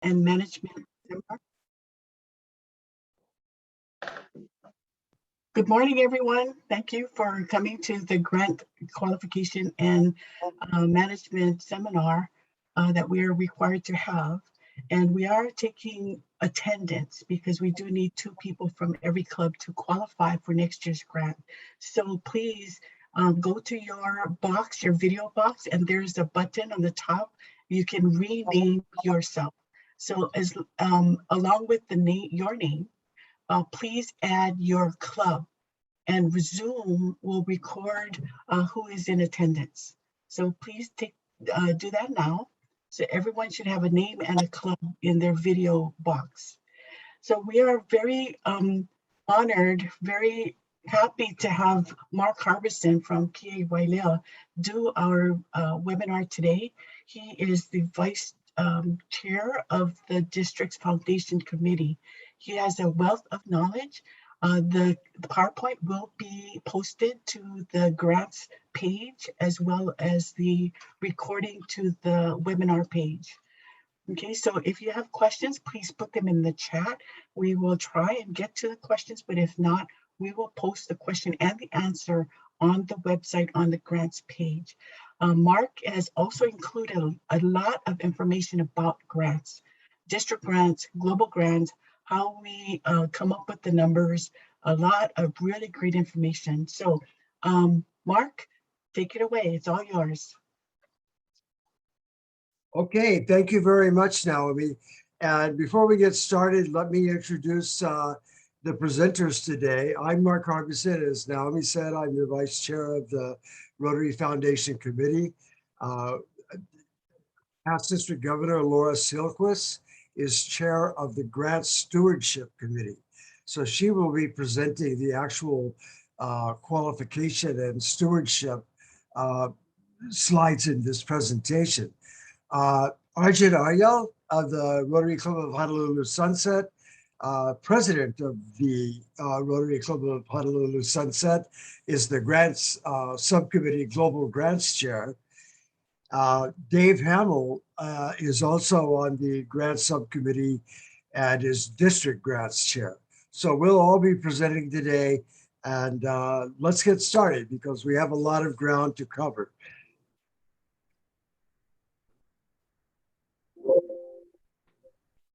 and Management Seminar. Good morning, everyone. Thank you for coming to the Grant Qualification and Management Seminar that we are required to have. And we are taking attendance because we do need 2 people from every club to qualify for next year's grant. So please go to your box, your video box, and there's a button on the top. You can rename yourself. So as along with the name, your name, please add your club, and Zoom will record who is in attendance. So please do that now. So everyone should have a name and a club in their video box. So we are very honored, very happy to have Mark Harbison from Kia Wailea do our webinar today. He is the Vice Chair of the District's Foundation Committee. He has a wealth of knowledge. The PowerPoint will be posted to the grants page as well as the recording to the webinar page. Okay, so if you have questions, please put them in the chat. We will try and get to the questions, but if not, we will post the question and the answer on the website on the grants page. Mark has also included a lot of information about grants, district grants, global grants, how we come up with the numbers, a lot of really great information. So Mark, take it away, it's all yours. Okay, thank you very much, Naomi. And before we get started, let me introduce the presenters today. I'm Mark Harbison. As Naomi said, I'm the Vice Chair of the Rotary Foundation Committee. Past District Governor Laura Silquist is Chair of the Grant Stewardship Committee. So she will be presenting the actual qualification and stewardship slides in this presentation. Arjun Aryal of the Rotary Club of Honolulu Sunset, President of the Rotary Club of Honolulu Sunset, is the Grants Subcommittee Global Grants Chair. Dave Hamill is also on the Grants Subcommittee and is District Grants Chair. So we'll all be presenting today, and let's get started because we have a lot of ground to cover.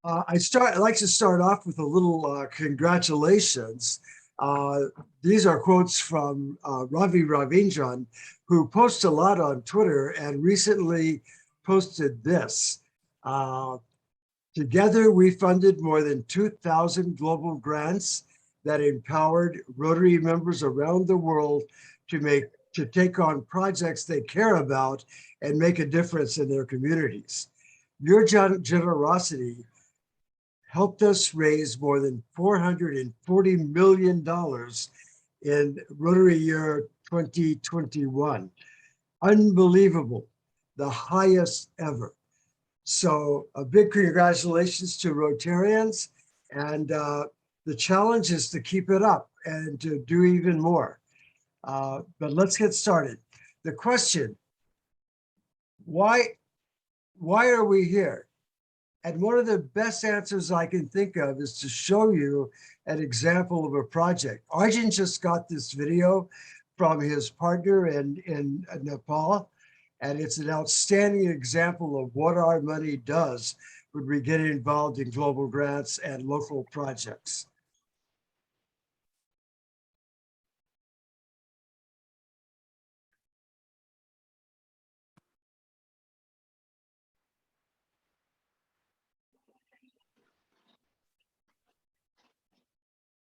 I'd like to start off with a little congratulations. These are quotes from Ravi Ravindran, who posts a lot on Twitter and recently posted this. Together, we funded more than 2,000 global grants that empowered Rotary members around the world to take on projects they care about and make a difference in their communities. Your generosity helped us raise more than $440 million in Rotary year 2021. Unbelievable, the highest ever. So a big congratulations to Rotarians, and the challenge is to keep it up and to do even more. But let's get started. The question, why are we here? And one of the best answers I can think of is to show you an example of a project. Arjun just got this video from his partner in Nepal, and it's an outstanding example of what our money does when we get involved in global grants and local projects.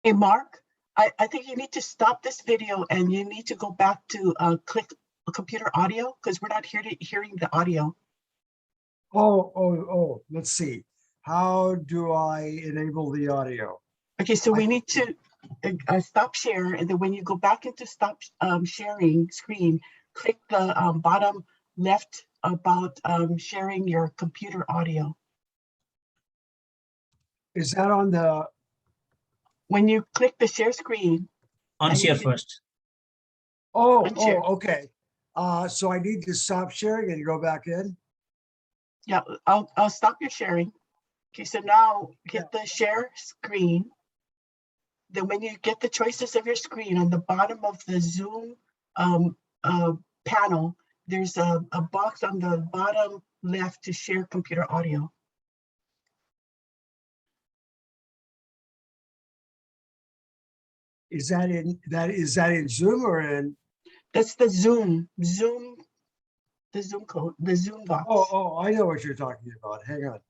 Hey, Mark, I think you need to stop this video and you need to go back to click computer audio because we're not hearing the audio. Oh, let's see. How do I enable the audio? Okay, so we need to stop share, and then when you go back into stop sharing screen, click the bottom left about sharing your computer audio. Is that on the... When you click the share screen. Unshare first. Unshare. Okay. So I need to stop sharing and go back in? Yeah, I'll stop your sharing. Okay, so now hit the share screen. Then when you get the choices of your screen on the bottom of the Zoom panel, there's a box on the bottom left to share computer audio. Is that in Zoom or in? That's the Zoom code, the Zoom box. Oh, I know what you're talking about. Hang on.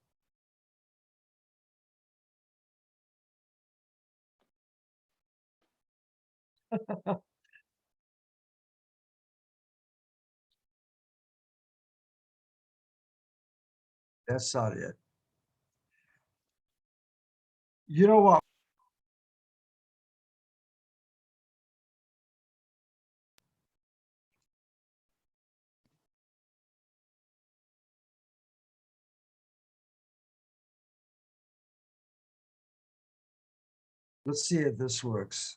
That's not it. You know what? Let's see if this works.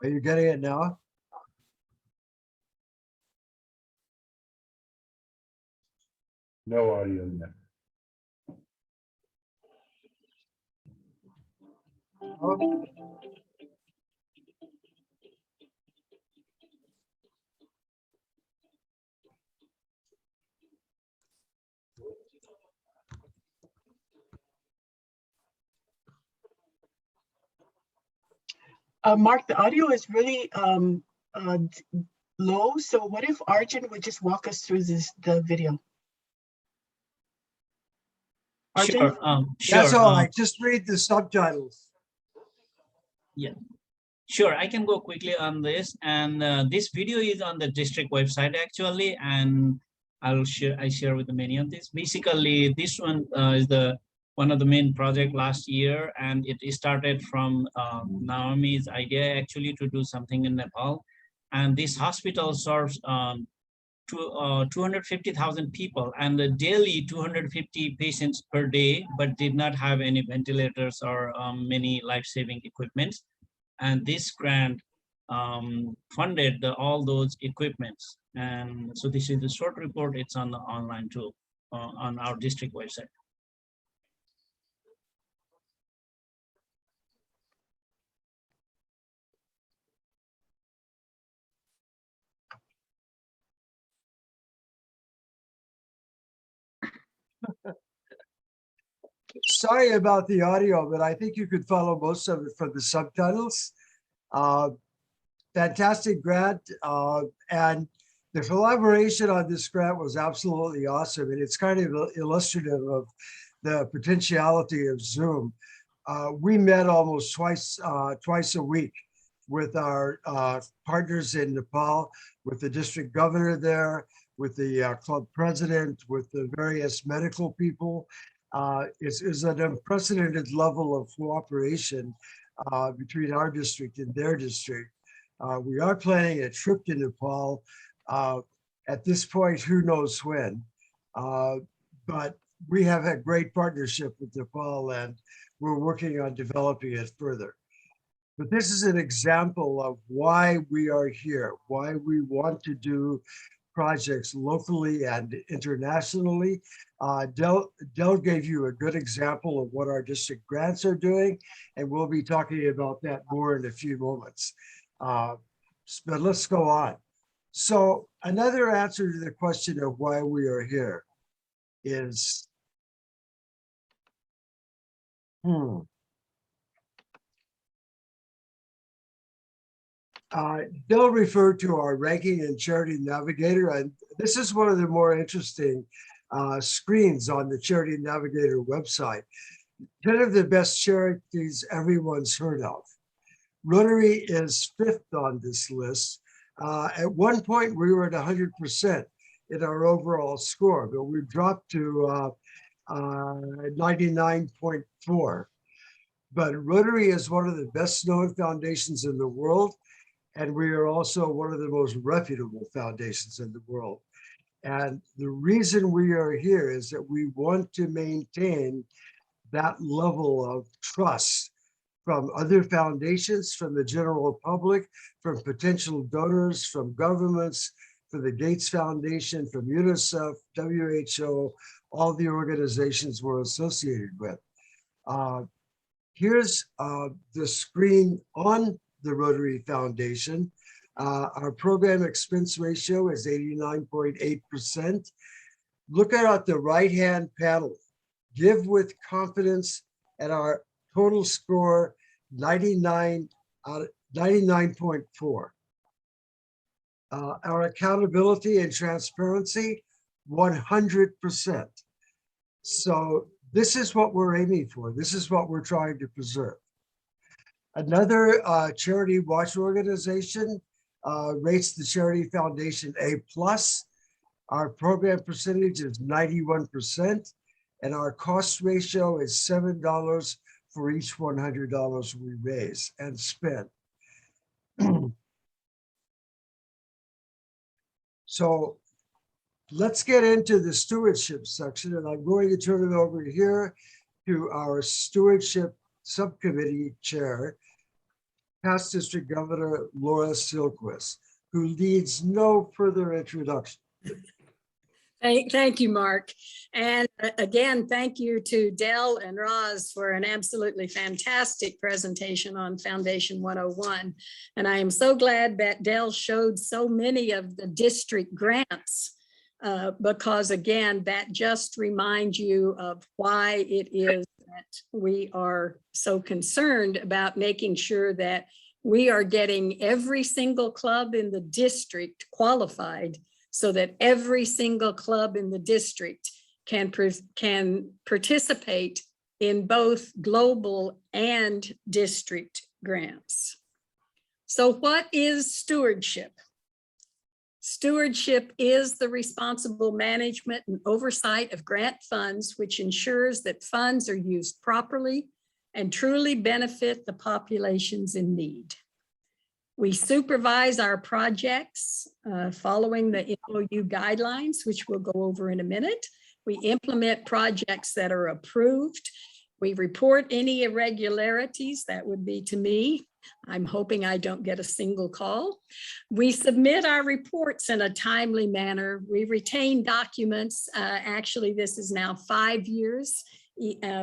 Are you getting it now? No audio in there. Oh, Mark, the audio is really low. So what if Arjun would just walk us through the video? Arjun? Sure. that's Sure. all right. Just read the subtitles. Yeah. Sure. I can go quickly on this, and this video is on the district website actually, and I share with many of this. Basically, this one is one of the main project last year, and it started from Naomi's idea actually to do something in Nepal, and this hospital serves 250,000 people, and daily 250 patients per day, but did not have any ventilators or many life-saving equipments. And this grant funded all those equipments. And so this is the short report. It's on the online too, on our district website. Sorry about the audio, but I think you could follow most of it from the subtitles. Fantastic grant, and the collaboration on this grant was absolutely awesome, and it's kind of illustrative of the potentiality of Zoom. We met almost twice a week with our partners in Nepal, with the district governor there, with the club president, with the various medical people. It's an unprecedented level of cooperation between our district and their district. We are planning a trip to Nepal. At this point, who knows when, but we have a great partnership with Nepal, and we're working on developing it further. But this is an example of why we are here, why we want to do projects locally and internationally. Del gave you a good example of what our district grants are doing, and we'll be talking about that more in a few moments. But let's go on. So another answer to the question of why we are here is, Bill referred to our ranking in Charity Navigator, and this is one of the more interesting screens on the Charity Navigator website. 10 of the best charities everyone's heard of. Rotary is 5th on this list. At one point, we were at 100% in our overall score, but we've dropped to 99.4. But Rotary is one of the best known foundations in the world, and we are also one of the most reputable foundations in the world. And the reason we are here is that we want to maintain that level of trust from other foundations, from the general public, from potential donors, from governments, from the Gates Foundation, from UNICEF, WHO, all the organizations we're associated with. Here's the screen on the Rotary Foundation. Our program expense ratio is 89.8%. Look at the right-hand panel. Give with confidence, and our total score 99.4. Our accountability and transparency 100%. So this is what we're aiming for. This is what we're trying to preserve. Another charity watch organization rates the Charity Foundation A+. Our program percentage is 91%, and our cost ratio is $7 for each $100 we raise and spend. So let's get into the stewardship section, and I'm going to turn it over here to our stewardship subcommittee chair, past district governor Laura Silquist, who needs no further introduction. Thank you, Mark. And again, thank you to Dell and Roz for an absolutely fantastic presentation on Foundation 101. And I am so glad that Dell showed so many of the district grants because again, that just reminds you of why it is that we are so concerned about making sure that we are getting every single club in the district qualified, so that every single club in the district can participate in both global and district grants. So what is stewardship? Stewardship is the responsible management and oversight of grant funds, which ensures that funds are used properly and truly benefit the populations in need. We supervise our projects following the MOU guidelines, which we'll go over in a minute. We implement projects that are approved. We report any irregularities, that would be to me. I'm hoping I don't get a single call. We submit our reports in a timely manner. We retain documents. Actually, this is now 5 years.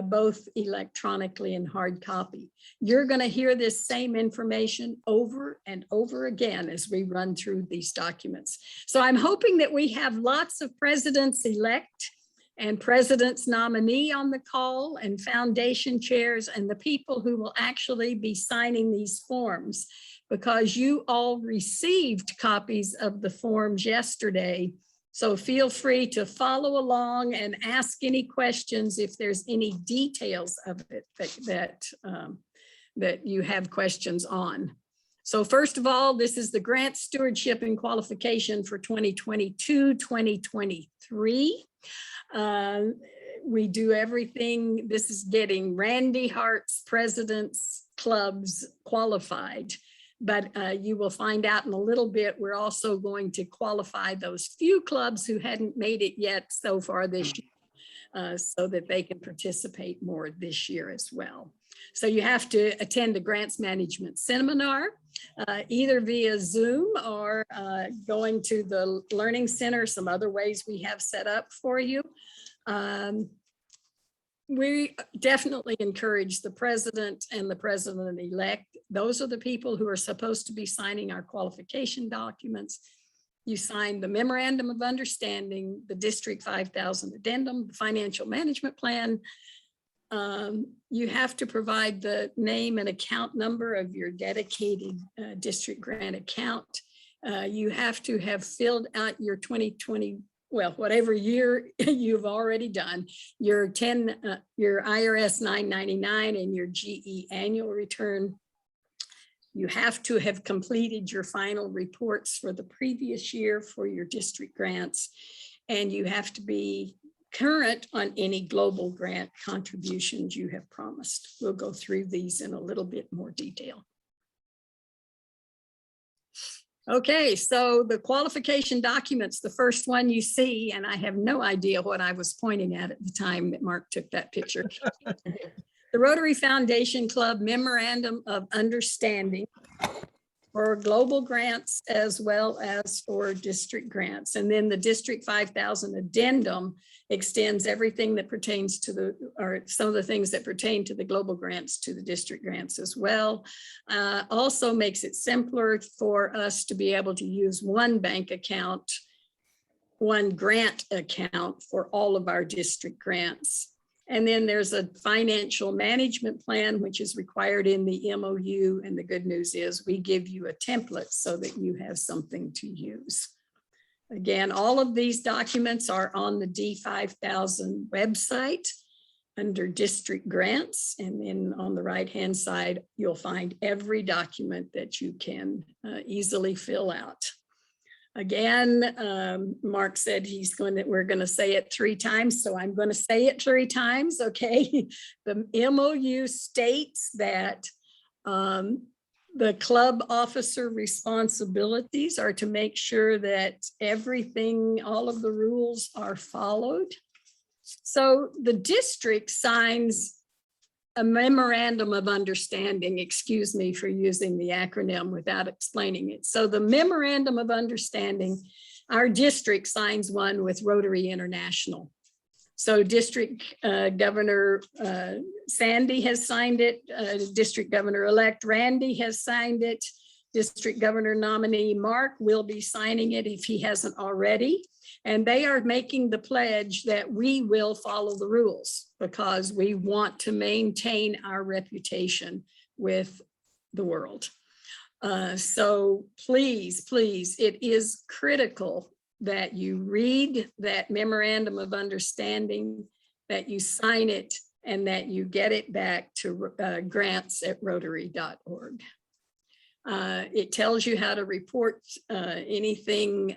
Both electronically and hard copy. You're going to hear this same information over and over again as we run through these documents. So I'm hoping that we have lots of presidents-elect and president's nominee on the call, and foundation chairs, and the people who will actually be signing these forms, because you all received copies of the forms yesterday. So feel free to follow along and ask any questions if there's any details of it that you have questions on. So first of all, this is the grant stewardship and qualification for 2022-2023. We do everything. This is getting Randy Hart's president's clubs qualified. But you will find out in a little bit, we're also going to qualify those few clubs who hadn't made it yet so far this year, so that they can participate more this year as well. So you have to attend a grants management seminar, either via Zoom or going to the Learning Center, some other ways we have set up for you. We definitely encourage the president and the president-elect. Those are the people who are supposed to be signing our qualification documents. You sign the memorandum of understanding, the District 5000 addendum, the financial management plan. You have to provide the name and account number of your dedicated district grant account. You have to have filled out your 2020 well, whatever year you've already done, your your IRS 999 and your GE annual return. You have to have completed your final reports for the previous year for your district grants, and you have to be current on any global grant contributions you have promised. We'll go through these in a little bit more detail. Okay, so the qualification documents, the first one you see, and I have no idea what I was pointing at the time that Mark took that picture. The Rotary Foundation Club Memorandum of Understanding for global grants as well as for district grants. And then the District 5000 Addendum extends everything that pertains to the, or some of the things that pertain to the global grants to the district grants as well. Also makes it simpler for us to be able to use one bank account, one grant account for all of our district grants. And then there's a financial management plan, which is required in the MOU. And the good news is we give you a template so that you have something to use. Again, all of these documents are on the D5000 website under district grants. And then on the right-hand side, you'll find every document that you can easily fill out. Again, Mark said we're going to say it 3 times, so I'm going to say it 3 times, okay? The MOU states that the club officer responsibilities are to make sure that everything, all of the rules are followed. So the district signs a memorandum of understanding, excuse me for using the acronym without explaining it. So the memorandum of understanding, our district signs one with Rotary International. So District Governor Sandy has signed it. District Governor-elect Randy has signed it. District Governor nominee Mark will be signing it if he hasn't already. And they are making the pledge that we will follow the rules because we want to maintain our reputation with the world. So please, please, it is critical that you read that memorandum of understanding, that you sign it, and that you get it back to grants@rotary.org. It tells you how to report anything,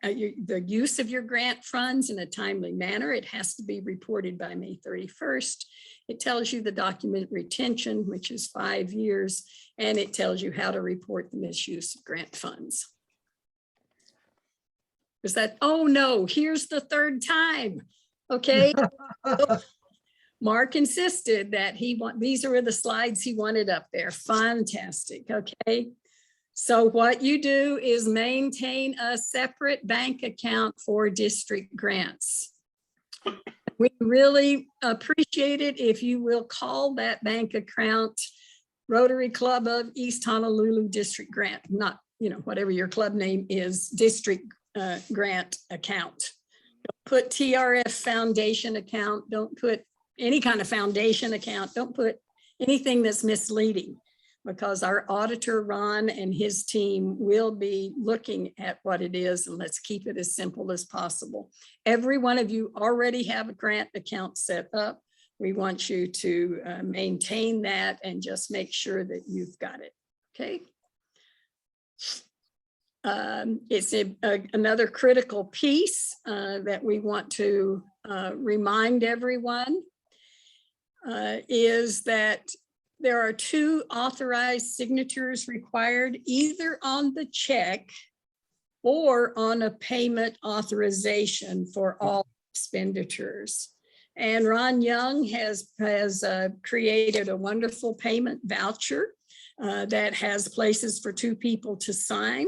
the use of your grant funds in a timely manner. It has to be reported by May 31st. It tells you the document retention, which is 5 years, and it tells you how to report the misuse of grant funds. Is that, oh no, here's the 3rd time, okay? Mark insisted that these are the slides he wanted up there. Fantastic, okay? So what you do is maintain a separate bank account for district grants. We really appreciate it if you will call that bank account Rotary Club of East Honolulu District Grant, not, whatever your club name is, district grant account. Don't put TRF Foundation account, don't put any kind of foundation account, don't put anything that's misleading, because our auditor, Ron, and his team will be looking at what it is, and let's keep it as simple as possible. Every one of you already have a grant account set up. We want you to maintain that and just make sure that you've got it, okay? It's another critical piece that we want to remind everyone is that there are 2 authorized signatures required, either on the check or on a payment authorization for all expenditures. And Ron Young has created a wonderful payment voucher that has places for 2 people to sign.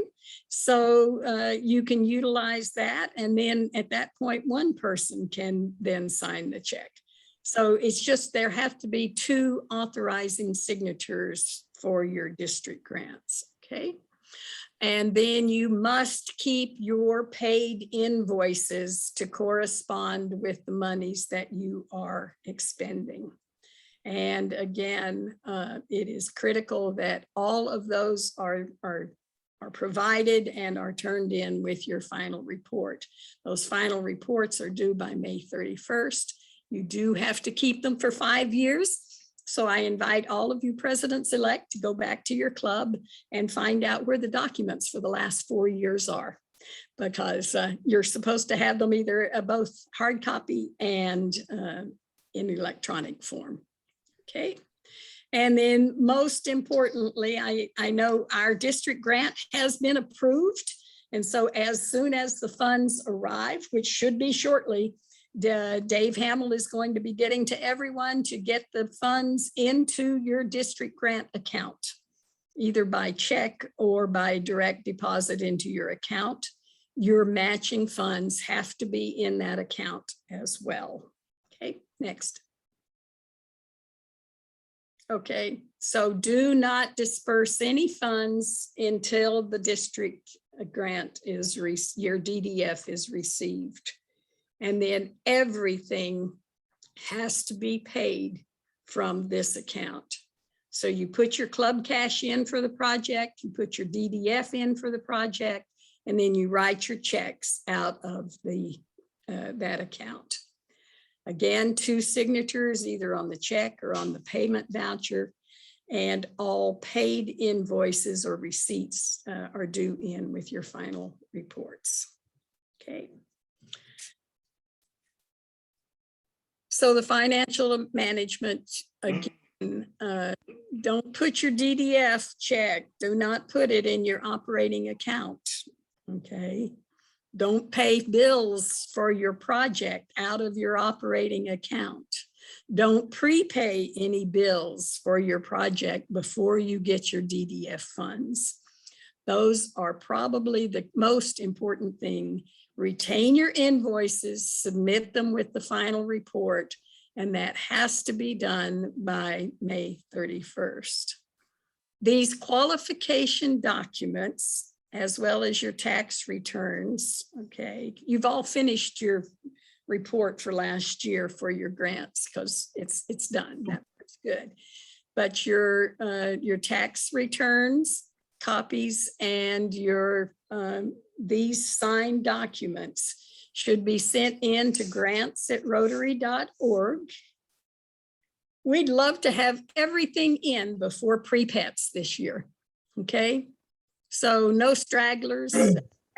So you can utilize that. And then at that point, 1 person can then sign the check. So it's just, there have to be 2 authorizing signatures for your district grants, okay? And then you must keep your paid invoices to correspond with the monies that you are expending. And again, it is critical that all of those are are provided and are turned in with your final report. Those final reports are due by May 31st. You do have to keep them for 5 years. So I invite all of you presidents-elect to go back to your club and find out where the documents for the last 4 years are, because you're supposed to have them either both hard copy and in electronic form. Okay. And then most importantly, I know our district grant has been approved. And so as soon as the funds arrive, which should be shortly, Dave Hamill is going to be getting to everyone to get the funds into your district grant account, either by check or by direct deposit into your account. Your matching funds have to be in that account as well. Okay, next. Okay, so do not disperse any funds until the district grant is, your DDF is received. And then everything has to be paid from this account. So you put your club cash in for the project, you put your DDF in for the project, and then you write your checks out of the that account. Again, 2 signatures, either on the check or on the payment voucher, and all paid invoices or receipts are due in with your final reports. Okay. So the financial management, again, don't put your DDF check, do not put it in your operating account, okay? Don't pay bills for your project out of your operating account. Don't prepay any bills for your project before you get your DDF funds. Those are probably the most important thing. Retain your invoices, submit them with the final report, and that has to be done by May 31st. These qualification documents, as well as your tax returns, okay, you've all finished your report for last year for your grants because it's done. That's good. But your tax returns, copies, and your these signed documents should be sent in to grants@rotary.org. We'd love to have everything in before pre-pets this year, okay? So no stragglers,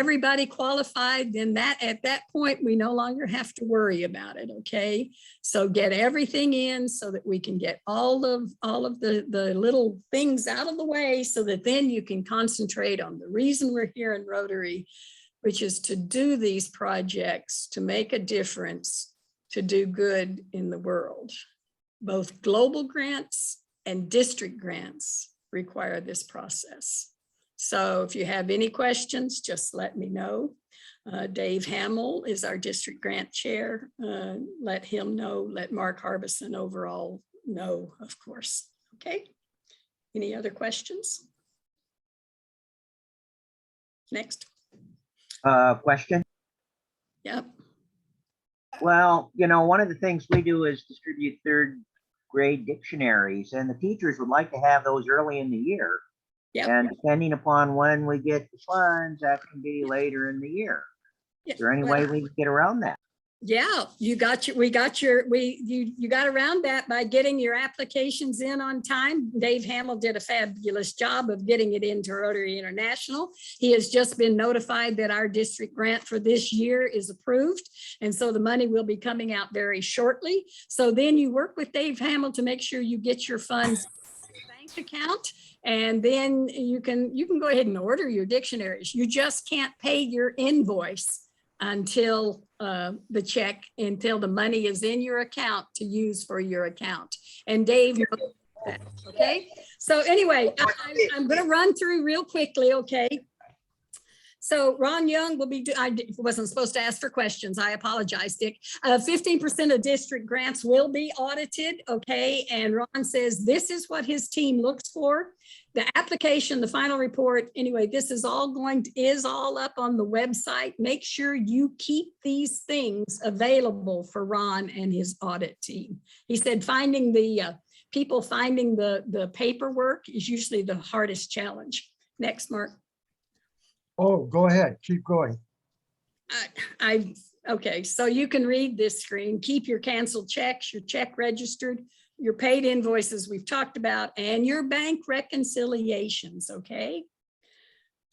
everybody qualified, then at that point, we no longer have to worry about it, okay? So get everything in so that we can get all of the little things out of the way so that then you can concentrate on the reason we're here in Rotary, which is to do these projects, to make a difference, to do good in the world. Both global grants and district grants require this process. So if you have any questions, just let me know. Dave Hamill is our district grant chair. Let him know, let Mark Harbison overall know, of course. Okay. Any other questions? Next. Question? Yep. Well, you know, one of the things we do is distribute 3rd grade dictionaries, and the teachers would like to have those early in the year. Yep. And depending upon when we get the funds, that can be later in the year. Is there any way we can get around that? Yeah, you got around that by getting your applications in on time. Dave Hamill did a fabulous job of getting it into Rotary International. He has just been notified that our district grant for this year is approved. And so the money will be coming out very shortly. So then you work with Dave Hamill to make sure you get your funds in your bank account. And then you can go ahead and order your dictionaries. You just can't pay your invoice until until the money is in your account to use for your account. And Dave knows that, okay? So anyway, I'm going to run through real quickly, okay? So Ron Young will be, I wasn't supposed to ask for questions. I apologize, Dick. 15% of district grants will be audited, okay? And Ron says this is what his team looks for. The application, the final report, anyway, this is all all up on the website. Make sure you keep these things available for Ron and his audit team. He said finding the people finding the paperwork is usually the hardest challenge. Next, Mark. Oh, go ahead, keep going. Okay, so you can read this screen, keep your canceled checks, your check registered, your paid invoices we've talked about, and your bank reconciliations, okay?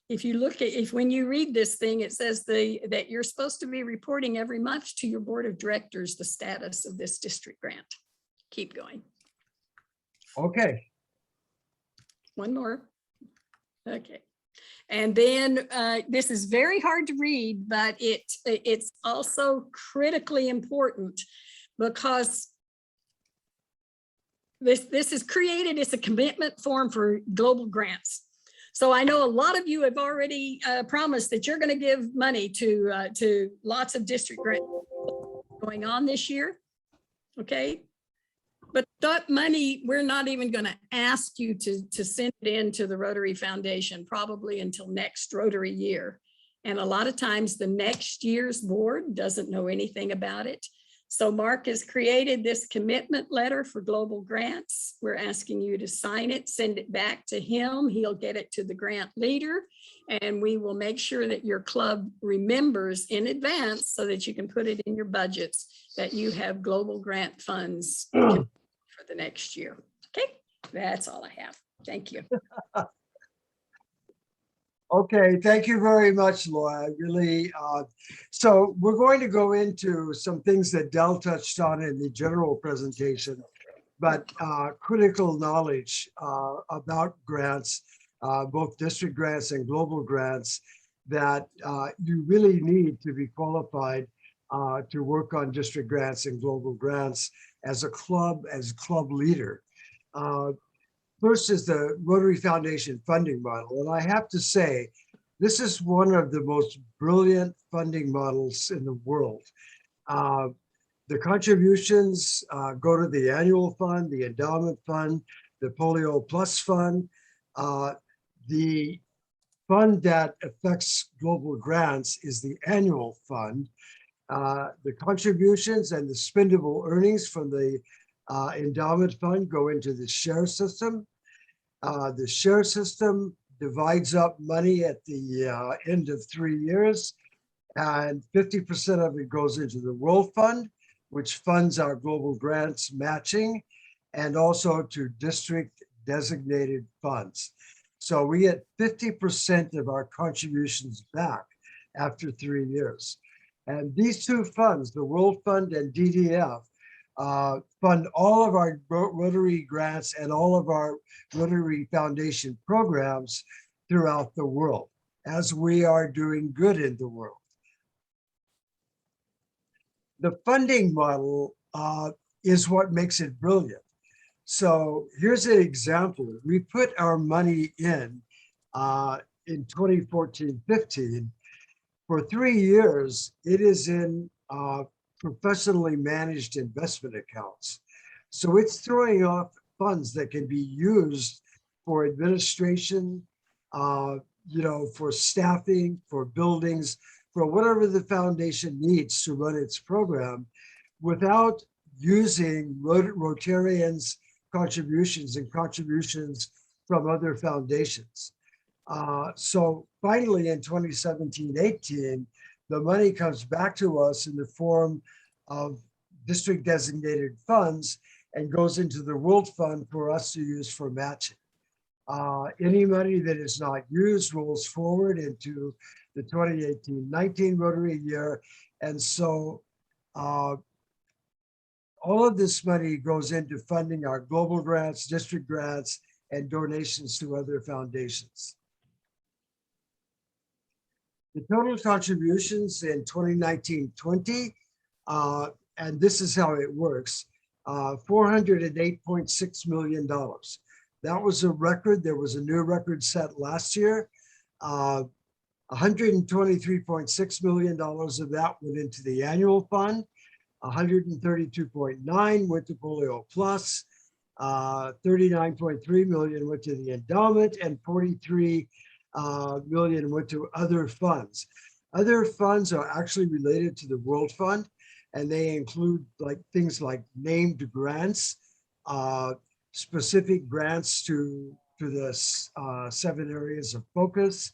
If you look at, when you read this thing, it says that you're supposed to be reporting every month to your board of directors the status of this district grant. Keep going. Okay, One more. Okay. And then this is very hard to read, but it's also critically important because this is created, it's a commitment form for global grants. So I know a lot of you have already promised that you're going to give money to lots of district grants going on this year. Okay. But that money, we're not even going to ask you to send it in to the Rotary Foundation probably until next Rotary year. And a lot of times the next year's board doesn't know anything about it. So Mark has created this commitment letter for global grants. We're asking you to sign it, send it back to him. He'll get it to the grant leader, and we will make sure that your club remembers in advance so that you can put it in your budgets that you have global grant funds for the next year. Okay, that's all I have. Thank you. okay, thank you very much, Laura. Really, so we're going to go into some things that Dell touched on in the general presentation, but critical knowledge about grants, both district grants and global grants, that you really need to be qualified to work on district grants and global grants as a club leader. First is the Rotary Foundation funding model. And I have to say, this is one of the most brilliant funding models in the world. The contributions go to the annual fund, the Endowment Fund, the Polio Plus Fund. The fund that affects global grants is the annual fund. The contributions and the spendable earnings from the Endowment Fund go into the share system. The share system divides up money at the end of 3 years, and 50% of it goes into the World Fund, which funds our global grants matching, and also to district designated funds. So we get 50% of our contributions back after 3 years. And these two funds, the World Fund and DDF, fund all of our Rotary grants and all of our Rotary Foundation programs throughout the world, as we are doing good in the world. The funding model is what makes it brilliant. So here's an example. We put our money in 2014-15. For 3 years, it is in professionally managed investment accounts. So it's throwing off funds that can be used for administration, for staffing, for buildings, for whatever the foundation needs to run its program without using Rotarians' contributions and contributions from other foundations. So finally in 2017-18, the money comes back to us in the form of district designated funds and goes into the World Fund for us to use for matching. Any money that is not used rolls forward into the 2018-19 Rotary year. And so all of this money goes into funding our global grants, district grants, and donations to other foundations. The total contributions in 2019-20, and this is how it works, $408.6 million. That was a record. There was a new record set last year. $123.6 million of that went into the annual fund. 132.9 went to Polio Plus. 39.3 million went to the endowment, and 43 million went to other funds. Other funds are actually related to the World Fund, and they include things like named grants, specific grants to the 7 areas of focus,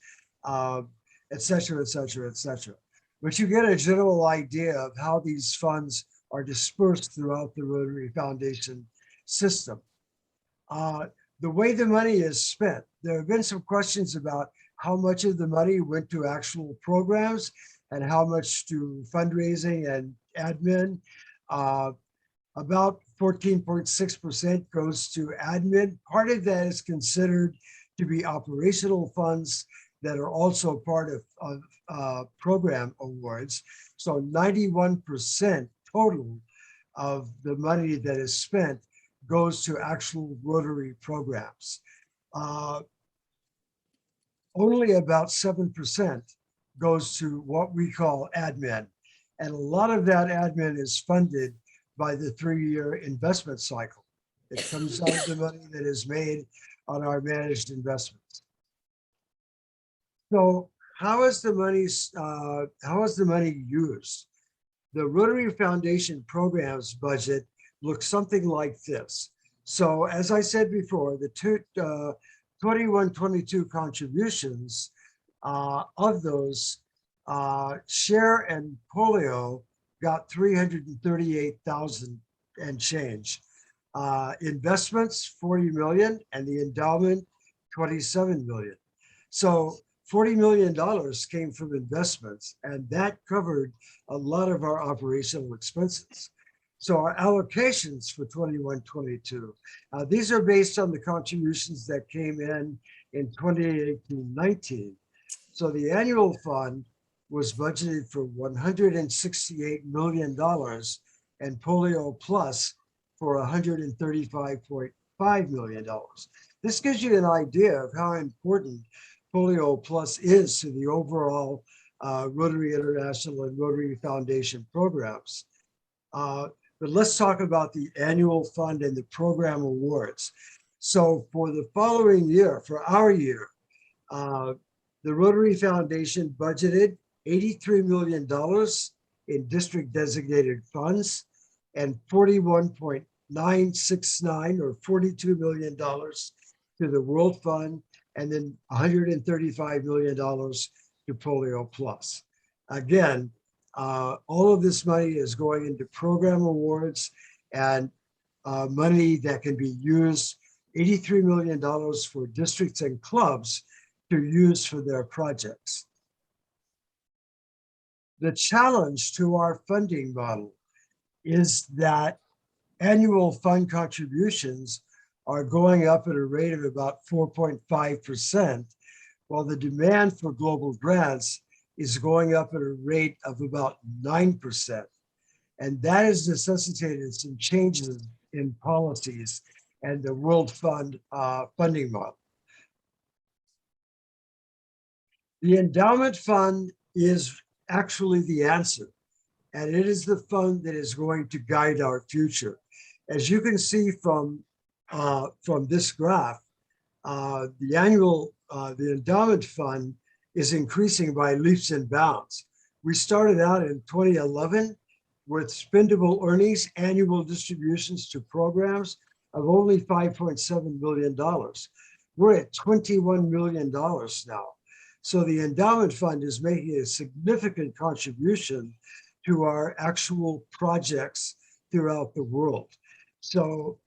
et cetera, et cetera, et cetera. But you get a general idea of how these funds are dispersed throughout the Rotary Foundation system. The way the money is spent, there have been some questions about how much of the money went to actual programs and how much to fundraising and admin. About 14.6% goes to admin. Part of that is considered to be operational funds that are also part of program awards. So 91% total of the money that is spent goes to actual Rotary programs. Only about 7% goes to what we call admin. And a lot of that admin is funded by the 3-year investment cycle. It comes out of the money that is made on our managed investments. So how is the money used? The Rotary Foundation programs budget looks something like this. So as I said before, the 21-22 contributions of those, share and polio got 338,000 and change. Investments, 40 million, and the endowment, 27 million. So $40 million came from investments, and that covered a lot of our operational expenses. So our allocations for 21-22, these are based on the contributions that came in 2018-19. So the annual fund was budgeted for $168 million and Polio Plus for $135.5 million. This gives you an idea of how important Polio Plus is to the overall Rotary International and Rotary Foundation programs. But let's talk about the annual fund and the program awards. So for the following year, for our year, the Rotary Foundation budgeted $83 million in district designated funds and $41.969 or $42 million to the World Fund, and then $135 million to Polio Plus. Again, all of this money is going into program awards and money that can be used, $83 million for districts and clubs to use for their projects. The challenge to our funding model is that annual fund contributions are going up at a rate of about 4.5%, while the demand for global grants is going up at a rate of about 9%. And that has necessitated some changes in policies and the World Fund funding model. The Endowment Fund is actually the answer, and it is the fund that is going to guide our future. As you can see from this graph, the Endowment Fund is increasing by leaps and bounds. We started out in 2011 with spendable earnings, annual distributions to programs of only $5.7 million. We're at $21 million now. So the Endowment Fund is making a significant contribution to our actual projects throughout the world. So,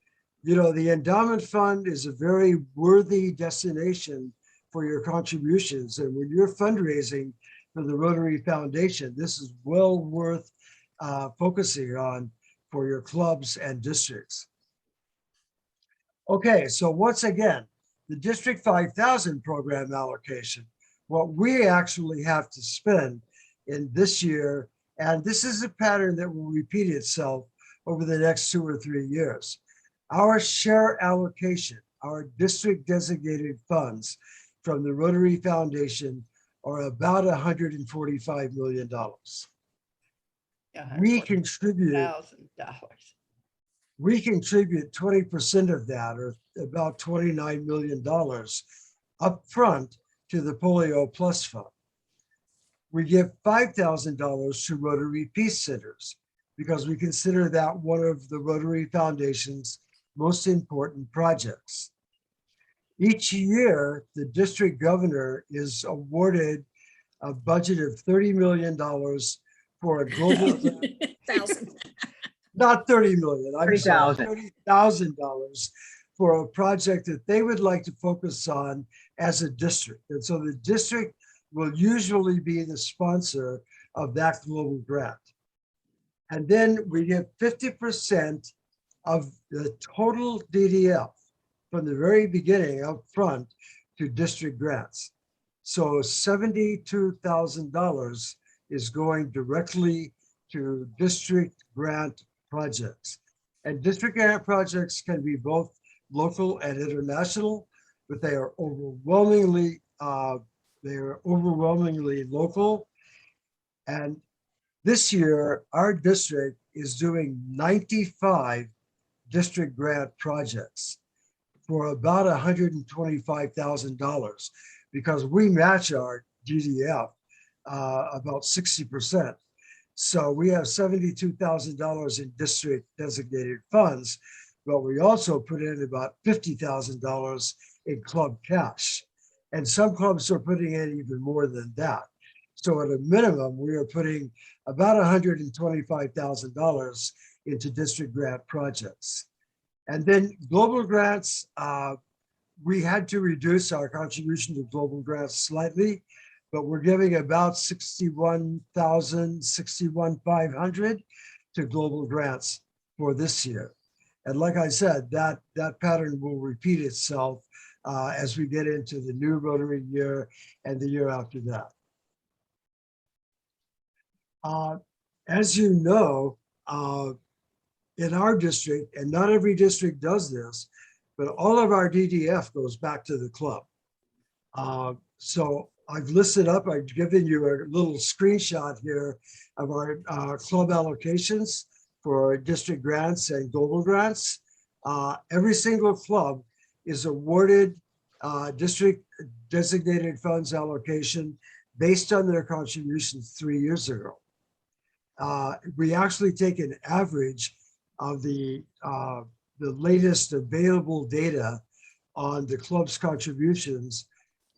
you know, the Endowment Fund is a very worthy destination for your contributions. And when you're fundraising for the Rotary Foundation, this is well worth focusing on for your clubs and districts. Okay, so once again, the District 5000 program allocation, what we actually have to spend in this year, and this is a pattern that will repeat itself over the next 2 or 3 years. Our share allocation, our district designated funds from the Rotary Foundation are about $145 million. We contribute $20 of that, or about $29 million upfront to the Polio Plus Fund. We give $5,000 to Rotary Peace Centers because we consider that one of the Rotary Foundation's most important projects. Each year, the district governor is awarded a budget of $30 million for a global, Thousand. not 30 million, I'm sorry, $30,000. $30,000 for a project that they would like to focus on as a district. And so the district will usually be the sponsor of that global grant. And then we give 50% of the total DDF from the very beginning up front to district grants. So $72,000 is going directly to district grant projects. And district grant projects can be both local and international, but they are overwhelmingly local. And this year, our district is doing 95 district grant projects for about $125,000 because we match our DDF about 60%. So we have $72,000 in district designated funds, but we also put in about $50,000 in club cash. And some clubs are putting in even more than that. So at a minimum, we are putting about $125,000 into district grant projects. And then global grants, we had to reduce our contribution to global grants slightly, but we're giving about $61,500 to global grants for this year. And like I said, that pattern will repeat itself as we get into the new Rotary year and the year after that. As you know, in our district, and not every district does this, but all of our DDF goes back to the club. So I've listed up, I've given you a little screenshot here of our club allocations for district grants and global grants. Every single club is awarded district designated funds allocation based on their contributions 3 years ago. We actually take an average of the latest available data on the club's contributions,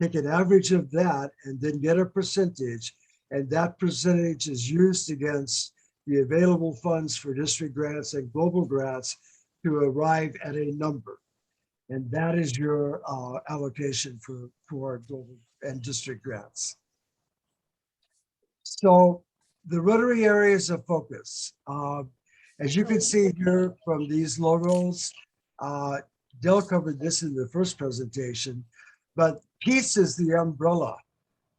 take an average of that and then get a percentage. And that percentage is used against the available funds for district grants and global grants to arrive at a number. And that is your allocation for global and district grants. So the Rotary areas of focus. As you can see here from these logos, Dell covered this in the first presentation, but peace is the umbrella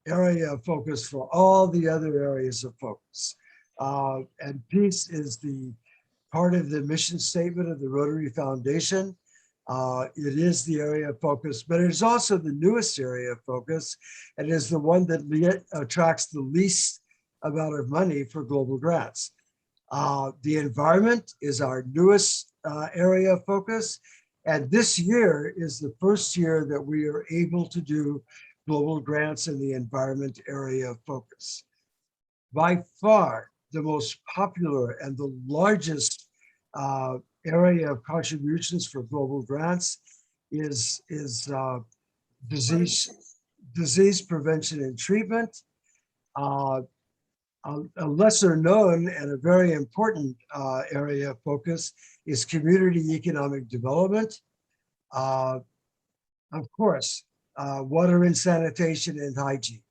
area of focus for all the other areas of focus. And peace is the part of the mission statement of the Rotary Foundation. It is the area of focus, but it is also the newest area of focus and is the one that attracts the least amount of money for global grants. The environment is our newest area of focus. And this year is the first year that we are able to do global grants in the environment area of focus. By far, the most popular and the largest area of contributions for global grants is disease prevention and treatment. A lesser known and a very important area of focus is community economic development. Of course, water and sanitation and hygiene.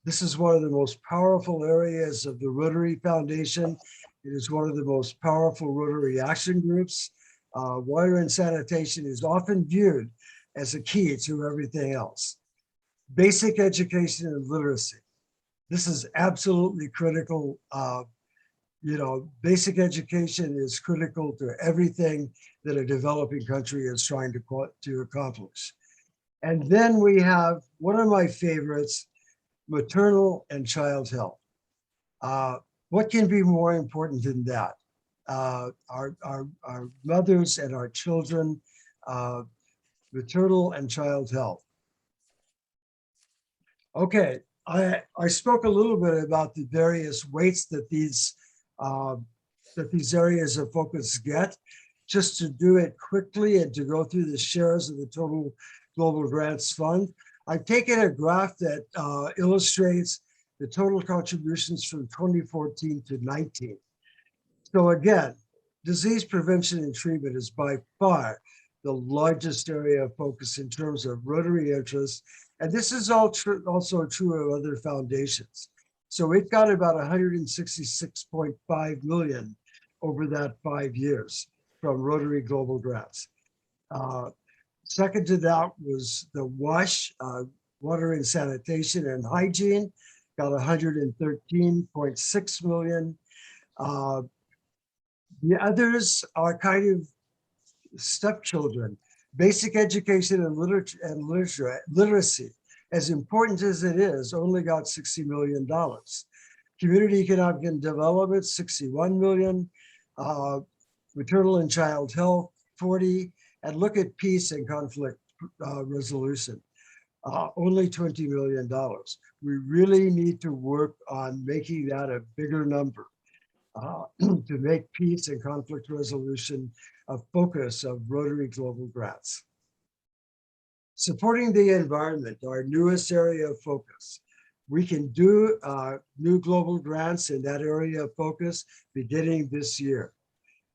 This is one of the most powerful areas of the Rotary Foundation. It is one of the most powerful Rotary action groups. Water and sanitation is often viewed as a key to everything else. Basic education and literacy. This is absolutely critical. Basic education is critical to everything that a developing country is trying to accomplish. And then we have one of my favorites, maternal and child health. What can be more important than that? Our mothers and our children, maternal and child health. Okay, I spoke a little bit about the various weights that these areas of focus get. Just to do it quickly and to go through the shares of the total global grants fund, I've taken a graph that illustrates the total contributions from 2014 to 19. So again, disease prevention and treatment is by far the largest area of focus in terms of Rotary interest. And this is also true of other foundations. So it got about 166.5 million over that 5 years from Rotary Global Grants. Second to that was the WASH, Water and Sanitation and Hygiene, got 113.6 million. The others are kind of stepchildren. Basic education and literacy, as important as it is, only got $60 million. Community economic and development, 61 million. Maternal and child health, 40. And look at peace and conflict resolution, only $20 million. We really need to work on making that a bigger number to make peace and conflict resolution a focus of Rotary Global Grants. Supporting the environment, our newest area of focus. We can do new global grants in that area of focus beginning this year.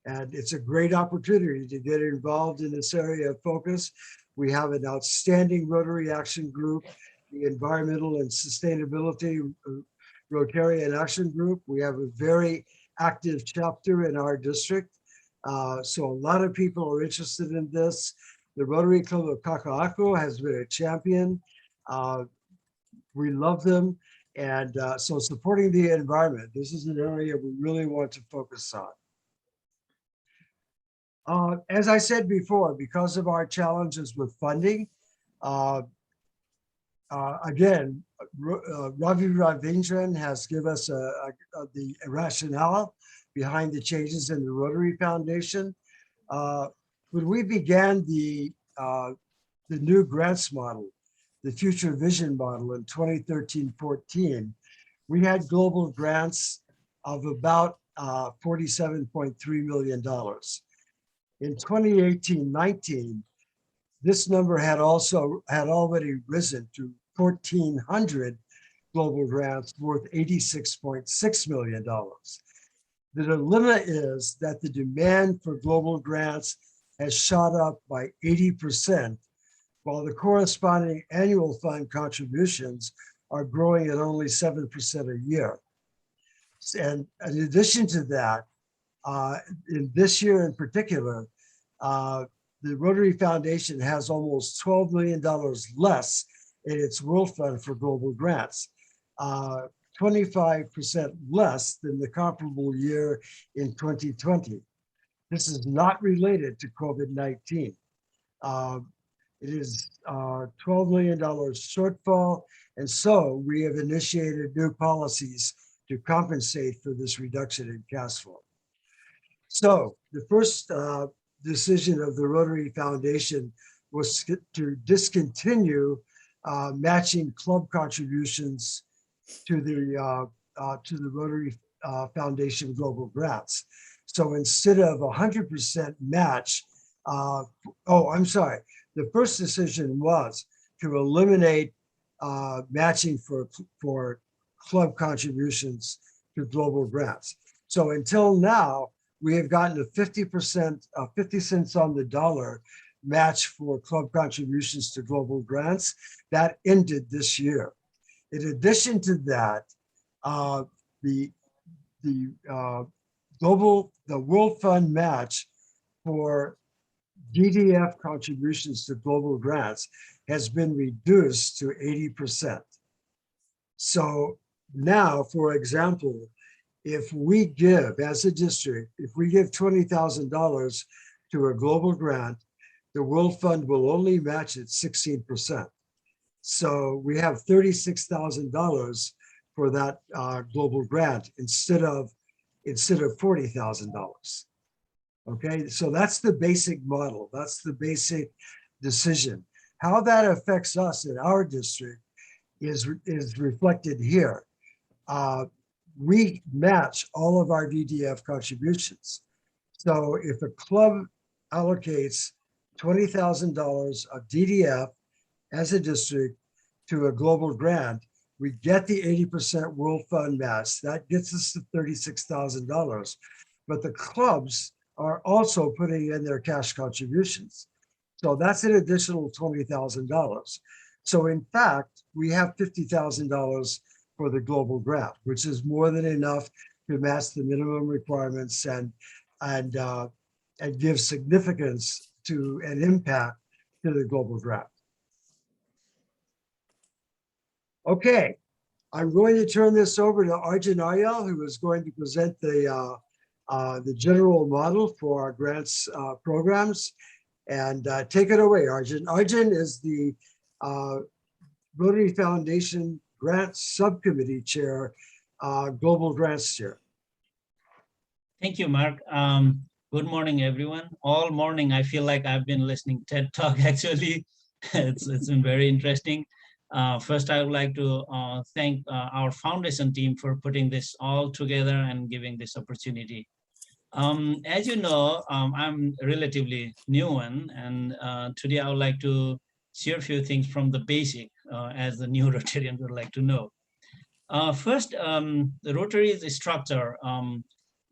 And it's a great opportunity to get involved in this area of focus. We have an outstanding Rotary Action Group, the Environmental and Sustainability Rotarian Action Group. We have a very active chapter in our district. So a lot of people are interested in this. The Rotary Club of Kaka'ako has been a champion. We love them. And so supporting the environment, this is an area we really want to focus on. As I said before, because of our challenges with funding, again, Ravi Ravindran has given us the rationale behind the changes in the Rotary Foundation. When we began the new grants model, the Future Vision model in 2013-14, we had global grants of about $47.3 million. In 2018-19, this number had already risen to 1,400 global grants worth $86.6 million. The dilemma is that the demand for global grants has shot up by 80%, while the corresponding annual fund contributions are growing at only 7% a year. And in addition to that, in this year in particular, the Rotary Foundation has almost $12 million less in its World Fund for global grants, 25% less than the comparable year in 2020. This is not related to COVID-19. It is $12 million shortfall, and so we have initiated new policies to compensate for this reduction in cash flow. So the first decision of the Rotary Foundation was to discontinue matching club contributions to the Rotary Foundation Global Grants. So instead of 100% match, the first decision was to eliminate matching for club contributions to global grants. So until now, we have gotten a 50 cents on the dollar match for club contributions to global grants. That ended this year. In addition to that, the World Fund match for DDF contributions to global grants has been reduced to 80%. So now, for example, if we give, as a district, if we give $20,000 to a global grant, the World Fund will only match it 16%. So we have $36,000 for that global grant instead of $40,000. Okay, so that's the basic model. That's the basic decision. How that affects us in our district is reflected here. We match all of our DDF contributions. So if a club allocates $20,000 of DDF as a district to a global grant, We get the 80% World Fund match. That gets us to $36,000. But the clubs are also putting in their cash contributions. So that's an additional $20,000. So in fact, we have $50,000 for the global grant, which is more than enough to match the minimum requirements and give significance to an impact to the global grant. Okay, I'm going to turn this over to Arjun Ayal, who is going to present the general model for our grants programs. And take it away, Arjun. Arjun is the Rotary Foundation Grants Subcommittee Chair, Global Grants Chair. Thank you, Mark. Good morning, everyone. All morning, I feel like I've been listening TED Talk, actually. It's been very interesting. First, I would like to thank our foundation team for putting this all together and giving this opportunity. As you know, I'm a relatively new one, and today I would like to share a few things from the basic, as the new Rotarian would like to know. First, the Rotary structure.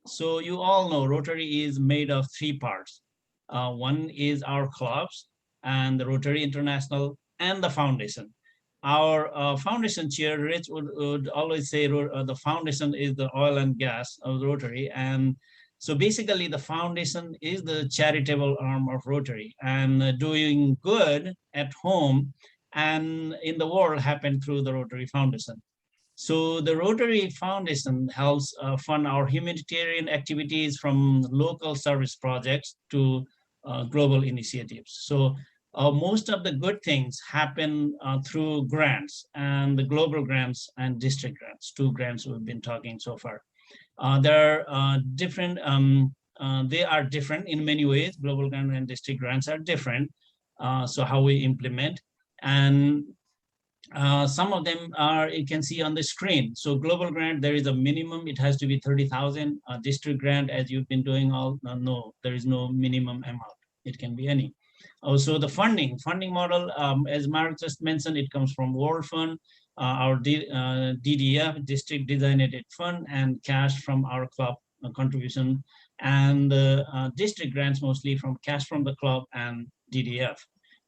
So you all know Rotary is made of three parts. One is our clubs and the Rotary International and the foundation. Our foundation chair, Rich, would always say the foundation is the oil and gas of Rotary. And so basically the foundation is the charitable arm of Rotary, and doing good at home and in the world happen through the Rotary Foundation. So the Rotary Foundation helps fund our humanitarian activities, from local service projects to global initiatives. So most of the good things happen through grants, and the global grants and district grants, two grants we've been talking so far. They're different. They are different in many ways. Global grant and district grants are different. So how we implement, and some of them are, you can see on the screen. So global grant, there is a minimum, it has to be 30,000. District grant, as you've been doing all, no, there is no minimum amount. It can be any. Also the funding model, as Mark just mentioned, it comes from World Fund, our DDF, District Designated Fund, and cash from our club contribution, and district grants mostly from cash from the club and DDF.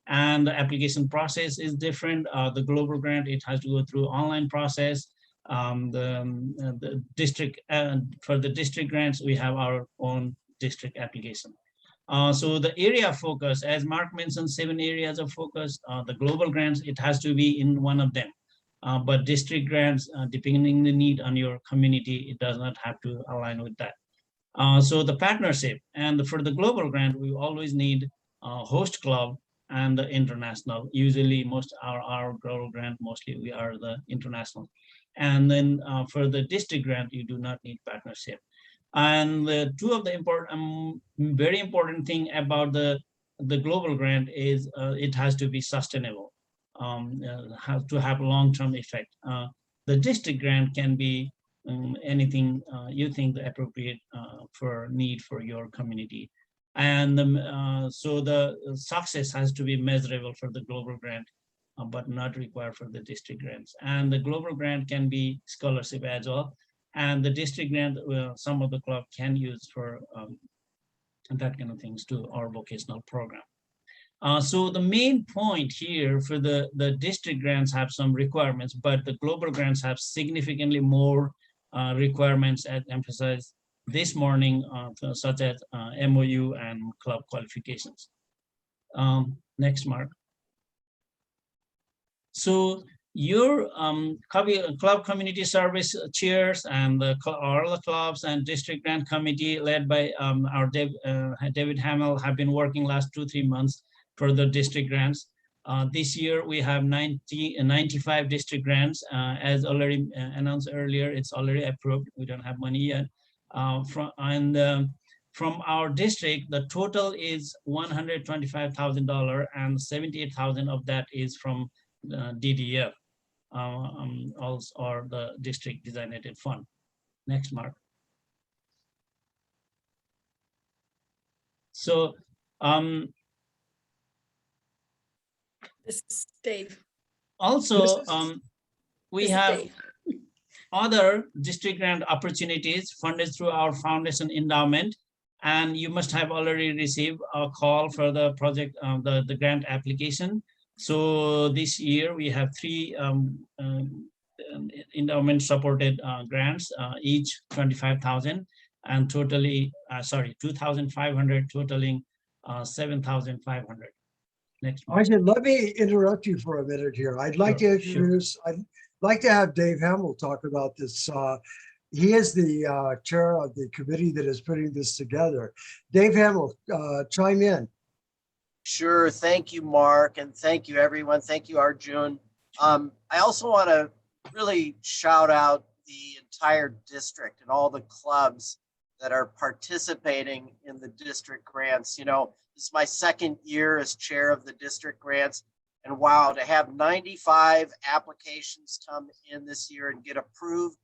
And the application process is different. The global grant, it has to go through online process. The district, for the district grants, we have our own district application. So the area of focus, as Mark mentioned, 7 areas of focus. The global grants, it has to be in one of them. But district grants, depending the need on your community, it does not have to align with that. So the partnership, and for the global grant, we always need a host club and the international. Usually most our global grant, mostly we are the international. And then for the district grant, you do not need partnership. And two of the important, very important thing about the global grant is it has to be sustainable, has to have long-term effect. The district grant can be anything you think appropriate for need for your community. And so the success has to be measurable for the global grant, but not required for the district grants. And the global grant can be scholarship as well. And the district grant, some of the club can use for that kind of things too, our vocational program. So the main point here for the district grants have some requirements, but the global grants have significantly more requirements as emphasized this morning, such as MOU and club qualifications. Next, Mark. So your club community service chairs and all the clubs and district grant committee led by our David Hamill have been working last 2-3 months for the district grants. This year we have 95 district grants. As already announced earlier, it's already approved. We don't have money yet. From our district, the total is $125,000, and $78,000 of that is from DDF, also, or the district designated fund. Next, Mark. So this is Dave. also, we This is have Dave. other district grant opportunities funded through our foundation endowment. And you must have already received a call for the project, the grant application. So this year we have three endowment supported grants, each 25,000 and totally, 2,500 totaling 7,500. Next. Arjun, let me interrupt you for a minute here. I'd like to introduce, I'd like to have Dave Hamill talk about this. He is the chair of the committee that is putting this together. Dave Hamill, chime in. Sure. Thank you, Mark. And thank you, everyone. Thank you, Arjun. I also want to really shout out the entire district and all the clubs that are participating in the district grants. You know, this is my second year as chair of the district grants. And wow, to have 95 applications come in this year and get approved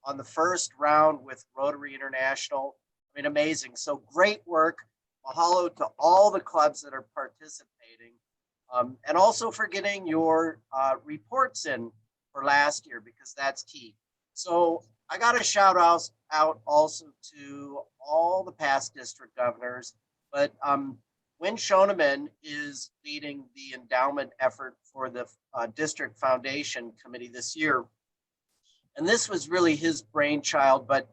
on the first round with Rotary International. I mean, amazing. So great work. Mahalo to all the clubs that are participating. And also for getting your reports in for last year, because that's key. So I got to shout out also to all the past district governors, but Win Shoneman is leading the endowment effort for the District Foundation Committee this year. And this was really his brainchild, but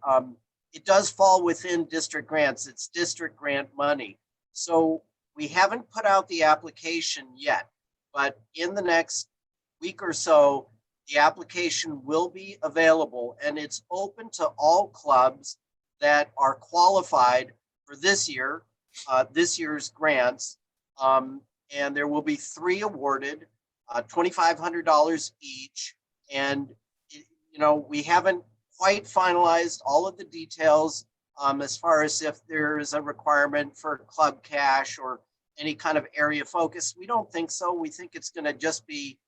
it does fall within district grants. It's district grant money. So we haven't put out the application yet, but in the next week or so, the application will be available, and it's open to all clubs that are qualified for this year's grants. And there will be 3 awarded, $2,500 each. And you know, we haven't quite finalized all of the details as far as if there is a requirement for club cash or any kind of area focus. We don't think so. We think it's going to just be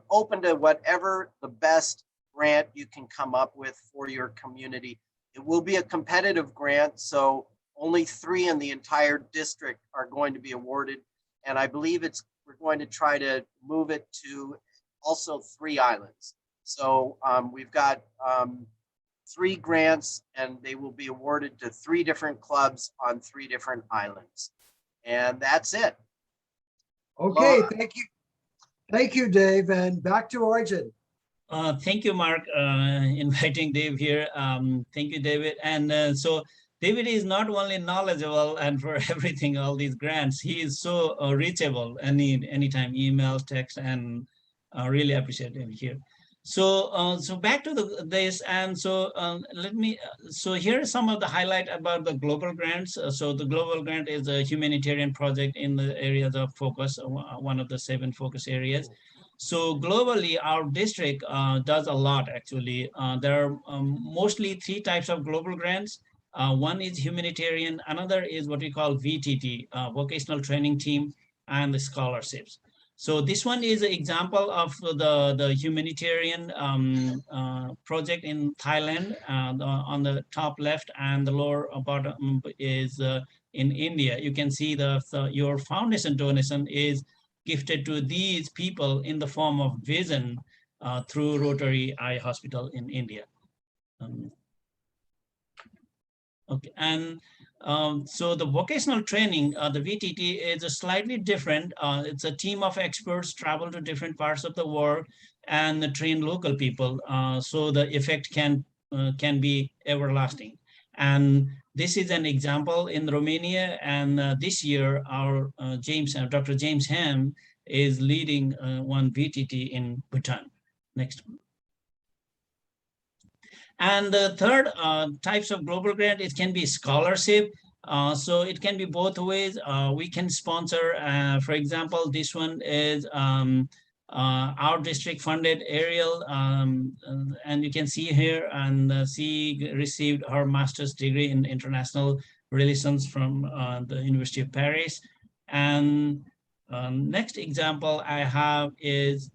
open to whatever the best grant you can come up with for your community. It will be a competitive grant, so only 3 in the entire district are going to be awarded. And I believe we're going to try to move it to also 3 islands. So we've got 3 grants, and they will be awarded to 3 different clubs on 3 different islands. And that's it. Okay, thank you. Thank you, Dave. And back to Arjun. Thank you, Mark, inviting Dave here. Thank you, David. And so David is not only knowledgeable and for everything, all these grants, he is so reachable anytime, email, text, and really appreciate him here. So, so back to this, and so so here is some of the highlight about the global grants. So the global grant is a humanitarian project in the areas of focus, one of the 7 focus areas. So globally, our district does a lot, actually. There are mostly 3 types of global grants. One is humanitarian, another is what we call VTT, vocational training team, and the scholarships. So this one is an example of the humanitarian project in Thailand. On the top left and the lower bottom is in India. You can see your foundation donation is gifted to these people in the form of vision through Rotary Eye Hospital in India. Okay, and so the vocational training, the VTT, is a slightly different. It's a team of experts travel to different parts of the world and train local people. So the effect can be everlasting. And this is an example in Romania. And this year, our Dr. James Ham is leading one VTT in Bhutan. Next one. And the third types of global grant, it can be scholarship. So it can be both ways. We can sponsor, for example, this one is our district funded Ariel. And you can see here, and she received her master's degree in international relations from the University of Paris. And next example I have is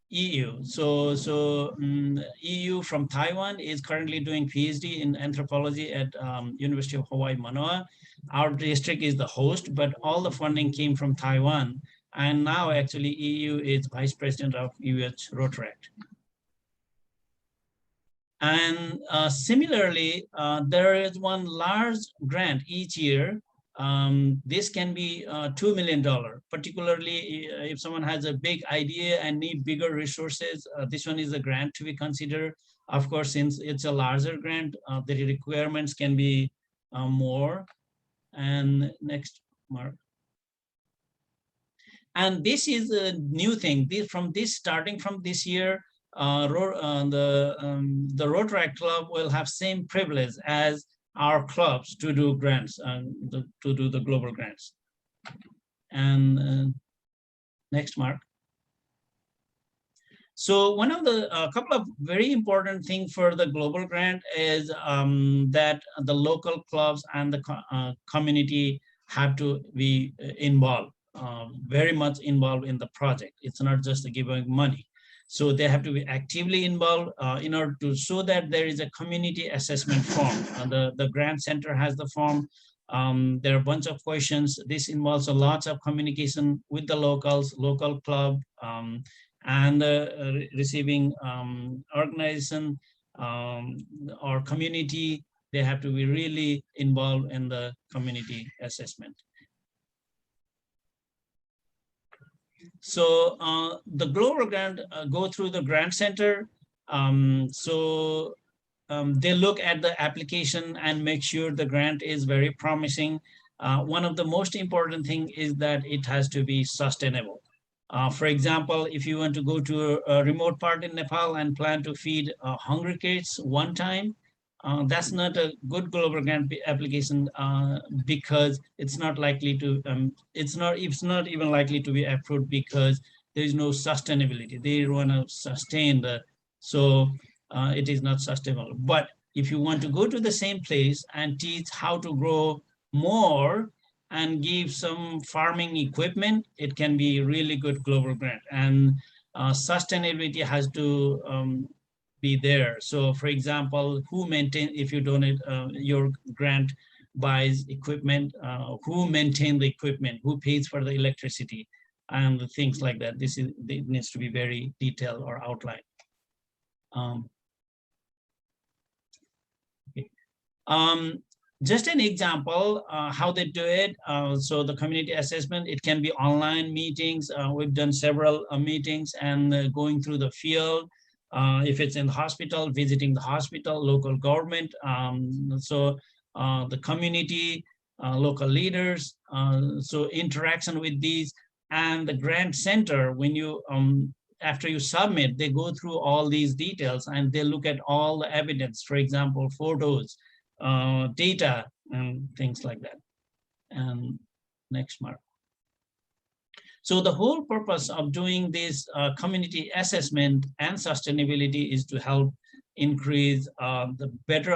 EU. So EU from Taiwan is currently doing PhD in anthropology at University of Hawaii, Manoa. Our district is the host, but all the funding came from Taiwan. And now actually EU is vice president of US Rotaract. And similarly, there is one large grant each year. This can be $2 million, particularly if someone has a big idea and need bigger resources. This one is a grant to be considered. Of course, since it's a larger grant, the requirements can be more. And next, Mark. And this is a new thing. Starting from this year, the Rotary Club will have same privilege as our clubs to do grants, to do the global grants. And next, Mark. So one of the couple of very important things for the global grant is that the local clubs and the community have to be involved, very much involved in the project. It's not just giving money. So they have to be actively involved in order to show that there is a community assessment form. The grant center has the form. There are a bunch of questions. This involves a lot of communication with the locals, local club, and receiving organization or community. They have to be really involved in the community assessment. So the global grant go through the grant center. They look at the application and make sure the grant is very promising. One of the most important thing is that it has to be sustainable. For example, if you want to go to a remote part in Nepal and plan to feed hungry kids one time, that's not a good global grant application because it's not likely to, it's not even likely to be approved because there is no sustainability. They want to sustain it is not sustainable. But if you want to go to the same place and teach how to grow more and give some farming equipment, it can be really good global grant. And sustainability has to be there. So for example, if you donate your grant buys equipment, who maintain the equipment, who pays for the electricity, and things like that. It needs to be very detailed or outlined. Just an example how they do it. So the community assessment, it can be online meetings. We've done several meetings and going through the field. If it's in the hospital, visiting the hospital, local government. The community, local leaders. So interaction with these, and the grant center, when you after you submit, they go through all these details and they look at all the evidence, for example, photos, data, and things like that. And next, Mark. So the whole purpose of doing this community assessment and sustainability is to help increase the better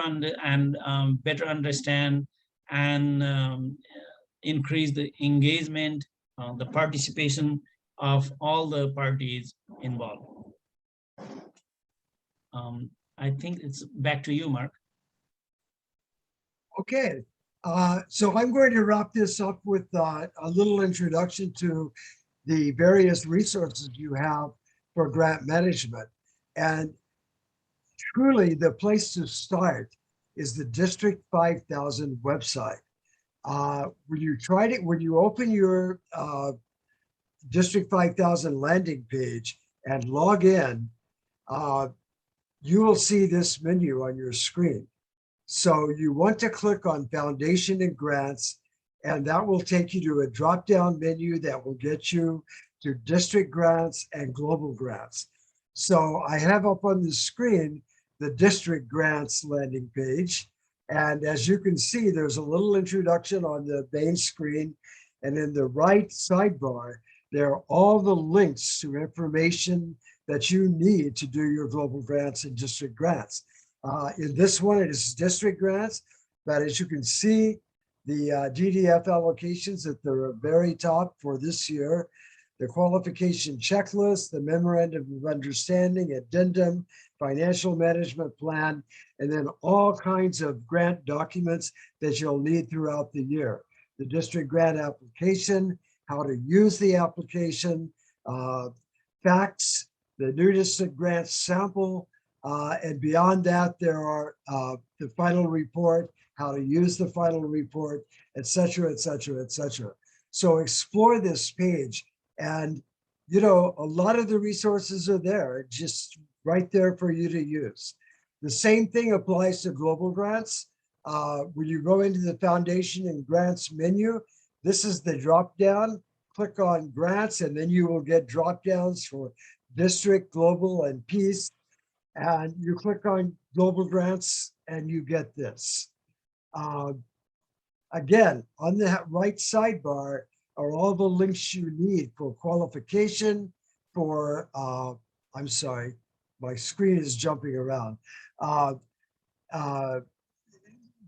understand and increase the engagement, the participation of all the parties involved. I think it's back to you, Mark. Okay, so I'm going to wrap this up with a little introduction to the various resources you have for grant management. And truly the place to start is the District 5000 website. When you open your District 5000 landing page and log in, you will see this menu on your screen. So you want to click on Foundation and Grants, and that will take you to a drop-down menu that will get you to district grants and global grants. So I have up on the screen the district grants landing page. And as you can see, there's a little introduction on the main screen. And in the right sidebar, there are all the links to information that you need to do your global grants and district grants. In this one, it is district grants, but as you can see, the DDF allocations at the very top for this year, the qualification checklist, the memorandum of understanding, addendum, financial management plan, and then all kinds of grant documents that you'll need throughout the year. The district grant application, how to use the application, facts, the new district grant sample And beyond that, there are the final report, how to use the final report, et cetera, et cetera, et cetera. So explore this page. And, you know, a lot of the resources are there, just right there for you to use. The same thing applies to global grants. When you go into the foundation and grants menu, this is the drop down. Click on grants, and then you will get drop downs for district, global, and peace. And you click on global grants and you get this. Again, on the right sidebar are all the links you need for qualification, for, I'm sorry, my screen is jumping around.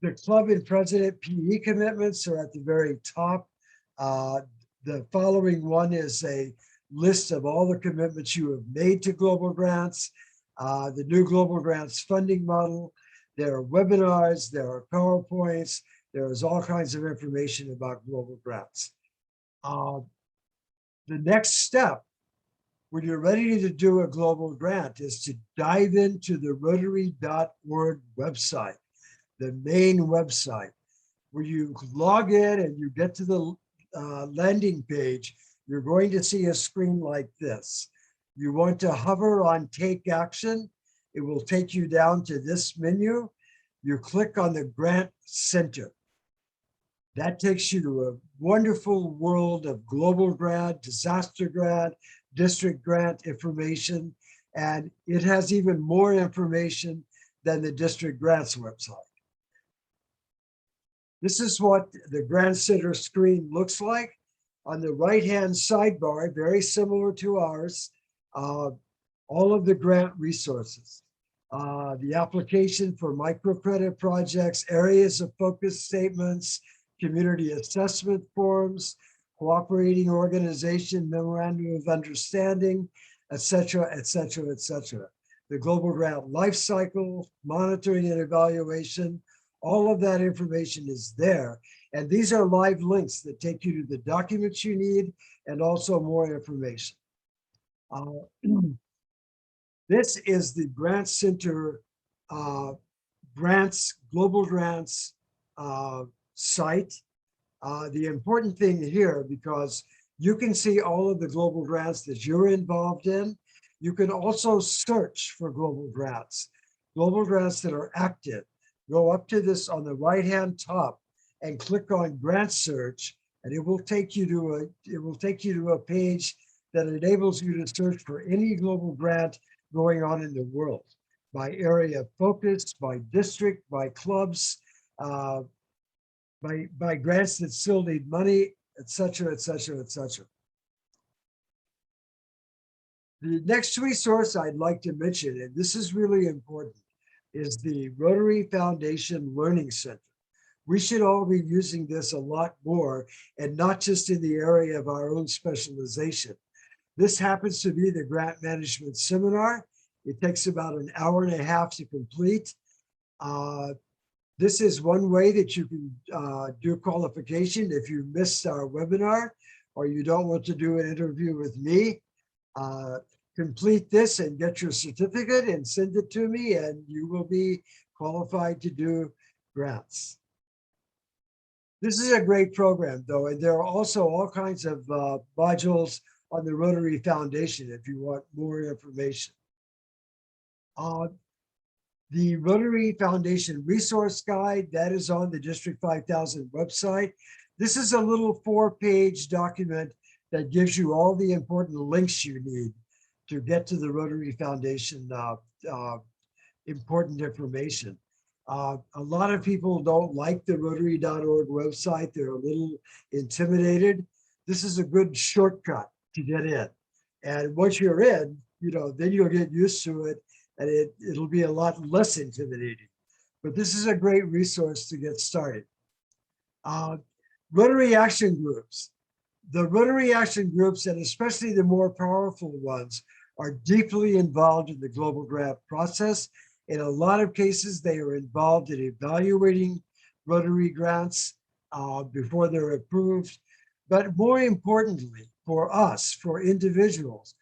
The club and president PE commitments are at the very top. The following one is a list of all the commitments you have made to global grants, the new global grants funding model. There are webinars, there are PowerPoints, there is all kinds of information about global grants. The next step, when you're ready to do a global grant, is to dive into the Rotary.org website, the main website, where you log in and you get to the landing page. You're going to see a screen like this. You want to hover on Take Action. It will take you down to this menu. You click on the Grant Center. That takes you to a wonderful world of global grant, disaster grant, district grant information, and it has even more information than the district grants website. This is what the Grant Center screen looks like. On the right-hand sidebar, very similar to ours, all of the grant resources. The application for microcredit projects, areas of focus statements, community assessment forms, cooperating organization, memorandum of understanding, et cetera, et cetera, et cetera. The global grant life cycle, monitoring and evaluation, all of that information is there. And these are live links that take you to the documents you need and also more information. This is the Grant Center grants, global grants site. The important thing here, because you can see all of the global grants that you're involved in, you can also search for global grants that are active. Go up to this on the right-hand top and click on grant search, and it will take you to a page that enables you to search for any global grant going on in the world, by area of focus, by district, by clubs, by grants that still need money, et cetera, et cetera, et cetera. The next resource I'd like to mention, and this is really important, is the Rotary Foundation Learning Center. We should all be using this a lot more, and not just in the area of our own specialization. This happens to be the grant management seminar. It takes about an hour and a half to complete. This is one way that you can do qualification. If you missed our webinar or you don't want to do an interview with me, complete this and get your certificate and send it to me, and you will be qualified to do grants. This is a great program, though, and there are also all kinds of modules on the Rotary Foundation if you want more information. The Rotary Foundation Resource Guide, that is on the District 5000 website. This is a little 4-page document that gives you all the important links you need to get to the Rotary Foundation important information. A lot of people don't like the Rotary.org website. They're a little intimidated. This is a good shortcut to get in. And once you're in, you know, then you'll get used to it, and it'll be a lot less intimidating. But this is a great resource to get started. Rotary Action Groups. The Rotary Action Groups, and especially the more powerful ones, are deeply involved in the global grant process. In a lot of cases, they are involved in evaluating Rotary grants before they're approved. But more importantly, for us, for individuals,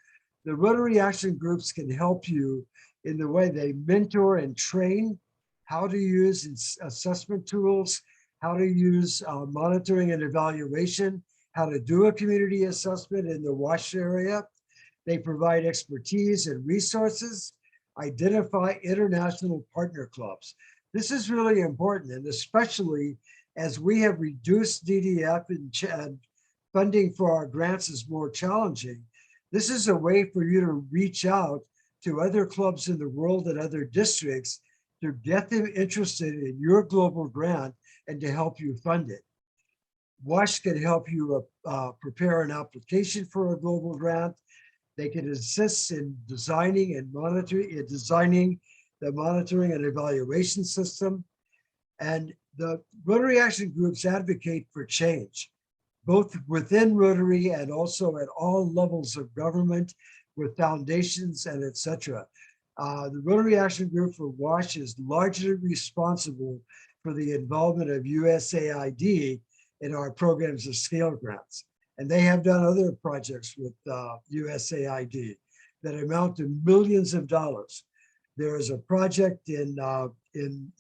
The Rotary Action Groups can help you in the way they mentor and train how to use assessment tools, how to use monitoring and evaluation, how to do a community assessment in the WASH area. They provide expertise and resources, identify international partner clubs. This is really important, and especially as we have reduced DDF and funding for our grants is more challenging. This is a way for you to reach out to other clubs in the world and other districts to get them interested in your global grant and to help you fund it. WASH can help you prepare an application for a global grant. They can assist in designing and monitoring, the monitoring and evaluation system. And the Rotary Action Groups advocate for change, both within Rotary and also at all levels of government with foundations and etc. The Rotary Action Group for WASH is largely responsible for the involvement of USAID in our programs of scale grants. And they have done other projects with USAID that amount to millions of dollars. There is a project in the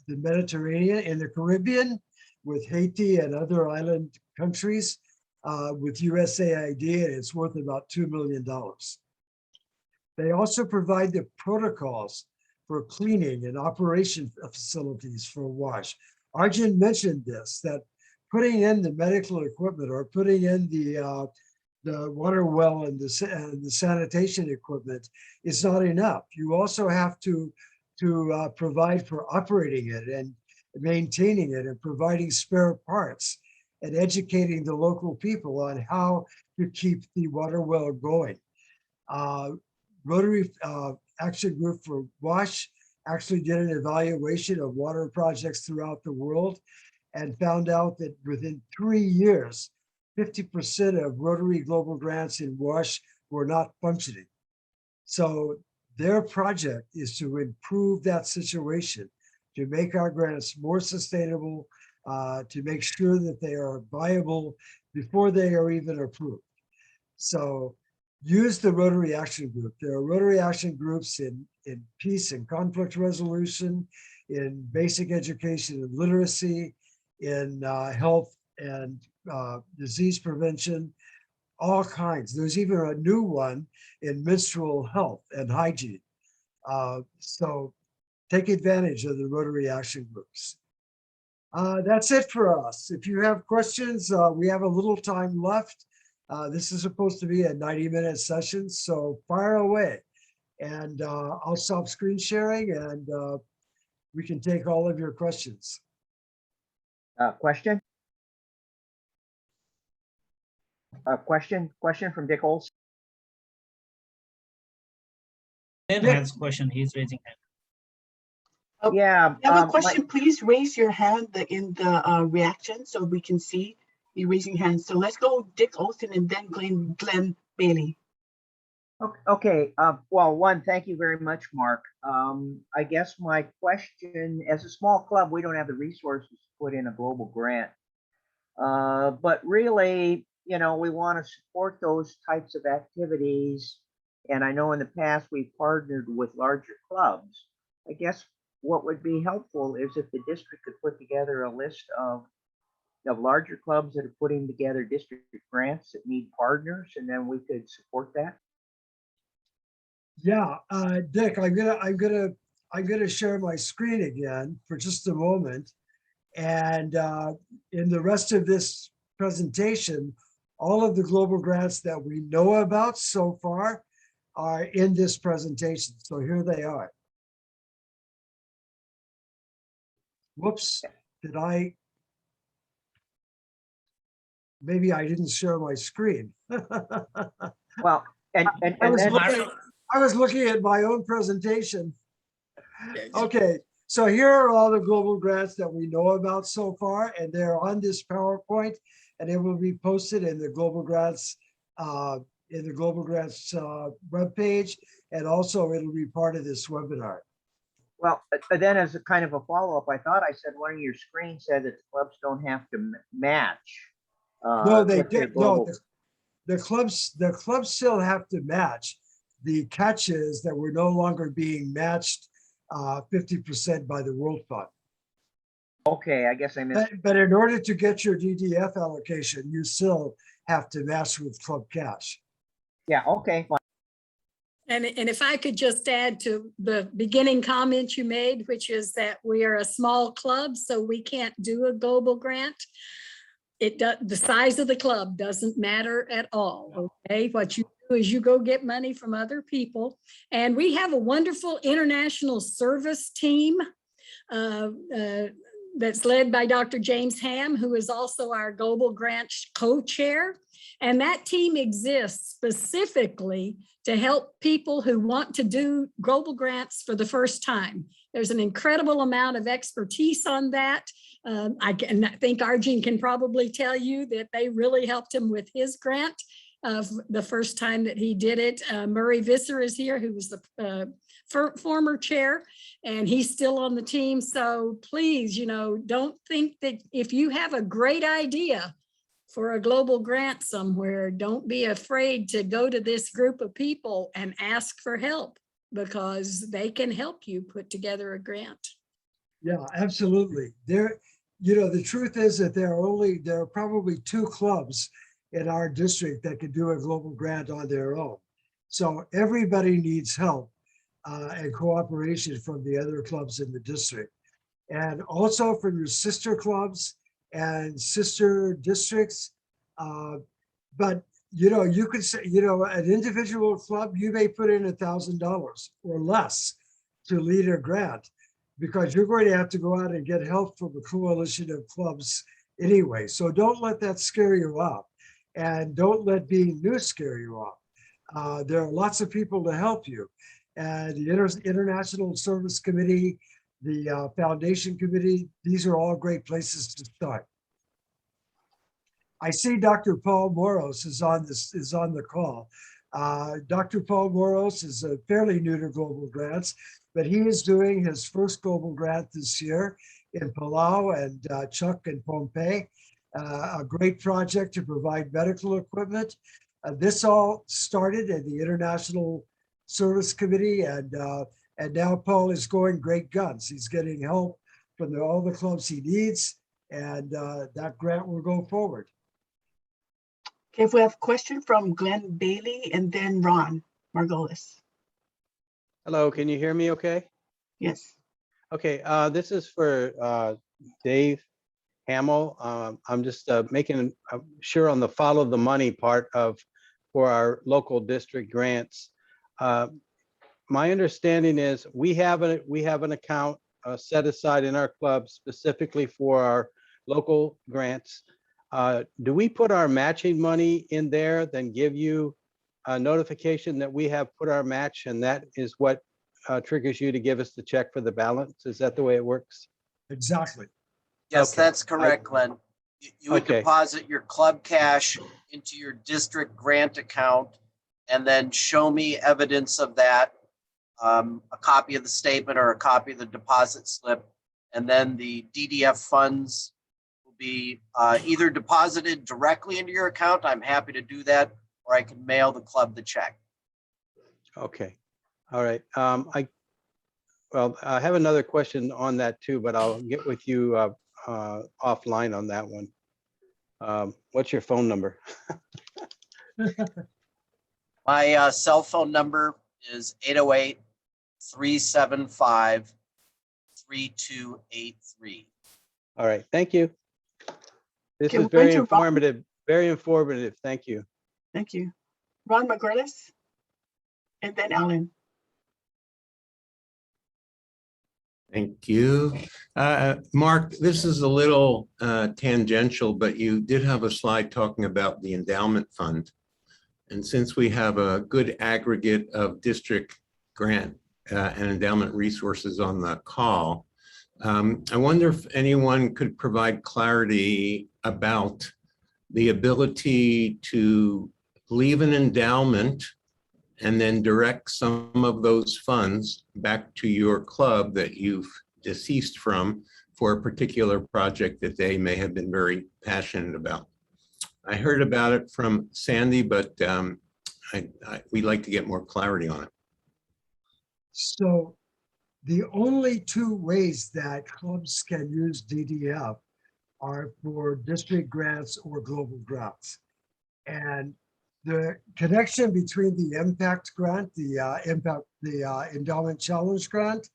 Mediterranean, in the Caribbean, with Haiti and other island countries with USAID, and it's worth about $2 million. They also provide the protocols for cleaning and operation facilities for WASH. Arjun mentioned this, that putting in the medical equipment or putting in the water well and the sanitation equipment is not enough. You also have to provide for operating it and maintaining it and providing spare parts and educating the local people on how to keep the water well going. Rotary Action Group for WASH actually did an evaluation of water projects throughout the world and found out that within 3 years, 50% of Rotary Global Grants in WASH were not functioning. So their project is to improve that situation, to make our grants more sustainable, to make sure that they are viable before they are even approved. So use the Rotary Action Group. There are Rotary Action Groups in peace and conflict resolution, in basic education and literacy, in health and disease prevention, all kinds. There's even a new one in menstrual health and hygiene. So take advantage of the Rotary Action Groups. That's it for us. If you have questions, we have a little time left. This is supposed to be a 90-minute session, so fire away. And I'll stop screen sharing and we can take all of your questions. Question? Question from Dick Olson. Ben has a question. He's raising hand. Oh, Yeah. If you have a question, please raise your hand in the reaction so we can see you raising hands. So let's go Dick Olson and then Glenn Bailey. Okay. Well, one, thank you very much, Mark. I guess my question, as a small club, we don't have the resources to put in a global grant. But really, you know, we want to support those types of activities. And I know in the past we've partnered with larger clubs. I guess what would be helpful is if the district could put together a list of larger clubs that are putting together district grants that need partners, and then we could support that. Yeah, Dick, I'm gonna share my screen again for just a moment. And in the rest of this presentation, all of the global grants that we know about so far are in this presentation. So here they are. Whoops, maybe I didn't share my screen. Well, and I was looking at my own presentation. Okay, so here are all the global grants that we know about so far, and they're on this PowerPoint, and it will be posted in the global grants webpage, and also it'll be part of this webinar. well, then as a kind of a follow-up, I thought I said one of your screens said that the clubs don't have to match. No, they did. No, the clubs still have to match. the catch is that we're no longer being matched 50% by the World Fund. Okay, I guess I missed. But in order to get your DDF allocation, you still have to match with club cash. Yeah, okay, fine. And if I could just add to the beginning comment you made, which is that we are a small club, so we can't do a global grant. The size of the club doesn't matter at all, okay? What you do is you go get money from other people. And we have a wonderful international service team that's led by Dr. James Ham, who is also our global grant co-chair. And that team exists specifically to help people who want to do global grants for the first time. There's an incredible amount of expertise on that. I think Arjun can probably tell you that they really helped him with his grant the first time that he did it. Murray Visser is here, who was the former chair, and he's still on the team. So please, don't think that if you have a great idea for a global grant somewhere, don't be afraid to go to this group of people and ask for help, because they can help you put together a grant. Yeah, absolutely. The truth is that there are probably 2 clubs in our district that can do a global grant on their own. So everybody needs help and cooperation from the other clubs in the district, and also from your sister clubs and sister districts. But you could say, an individual club, you may put in $1,000 or less to lead a grant, because you're going to have to go out and get help from a coalition of clubs anyway. So don't let that scare you off, and don't let being new scare you off. There are lots of people to help you, and the International Service Committee, the Foundation Committee, these are all great places to start. I see Dr. Paul Moros is on the call. Dr. Paul Moros is fairly new to global grants, but he is doing his first global grant this year in Palau and Chuck and Pohnpei, a great project to provide medical equipment. This all started at the International Service Committee, and now Paul is going great guns. He's getting help from all the clubs he needs, and that grant will go forward. Okay, if we have a question from Glenn Bailey and then Ron Margolis. Hello, can you hear me okay? Yes. Okay, this is for Dave Hamill. I'm just making sure on the follow the money part for our local district grants. My understanding is we have an account set aside in our club specifically for our local grants. Do we put our matching money in there, then give you a notification that we have put our match, and that is what triggers you to give us the check for the balance? Is that the way it works? Exactly. Yes, Okay. that's correct, Glenn. You would Okay. deposit your club cash into your district grant account and then show me evidence of that, a copy of the statement or a copy of the deposit slip, and then the DDF funds will be either deposited directly into your account. I'm happy to do that, or I can mail the club the check. Okay. All right. I have another question on that too, but I'll get with you offline on that one. What's your phone number? My cell phone number is 808-375-3283. All right. Thank you. This Okay, is we're going very to Ron. informative. Very informative. Thank you. Thank you. Ron Margolis and then Alan. Thank you. Mark, this is a little tangential, but you did have a slide talking about the Endowment Fund. And since we have a good aggregate of district grant and endowment resources on the call, I wonder if anyone could provide clarity about the ability to leave an endowment and then direct some of those funds back to your club that you've deceased from for a particular project that they may have been very passionate about. I heard about it from Sandy, but we'd like to get more clarity on it. So the only two ways that clubs can use DDF are for district grants or global grants. And the connection between the impact grant, the endowment challenge grant,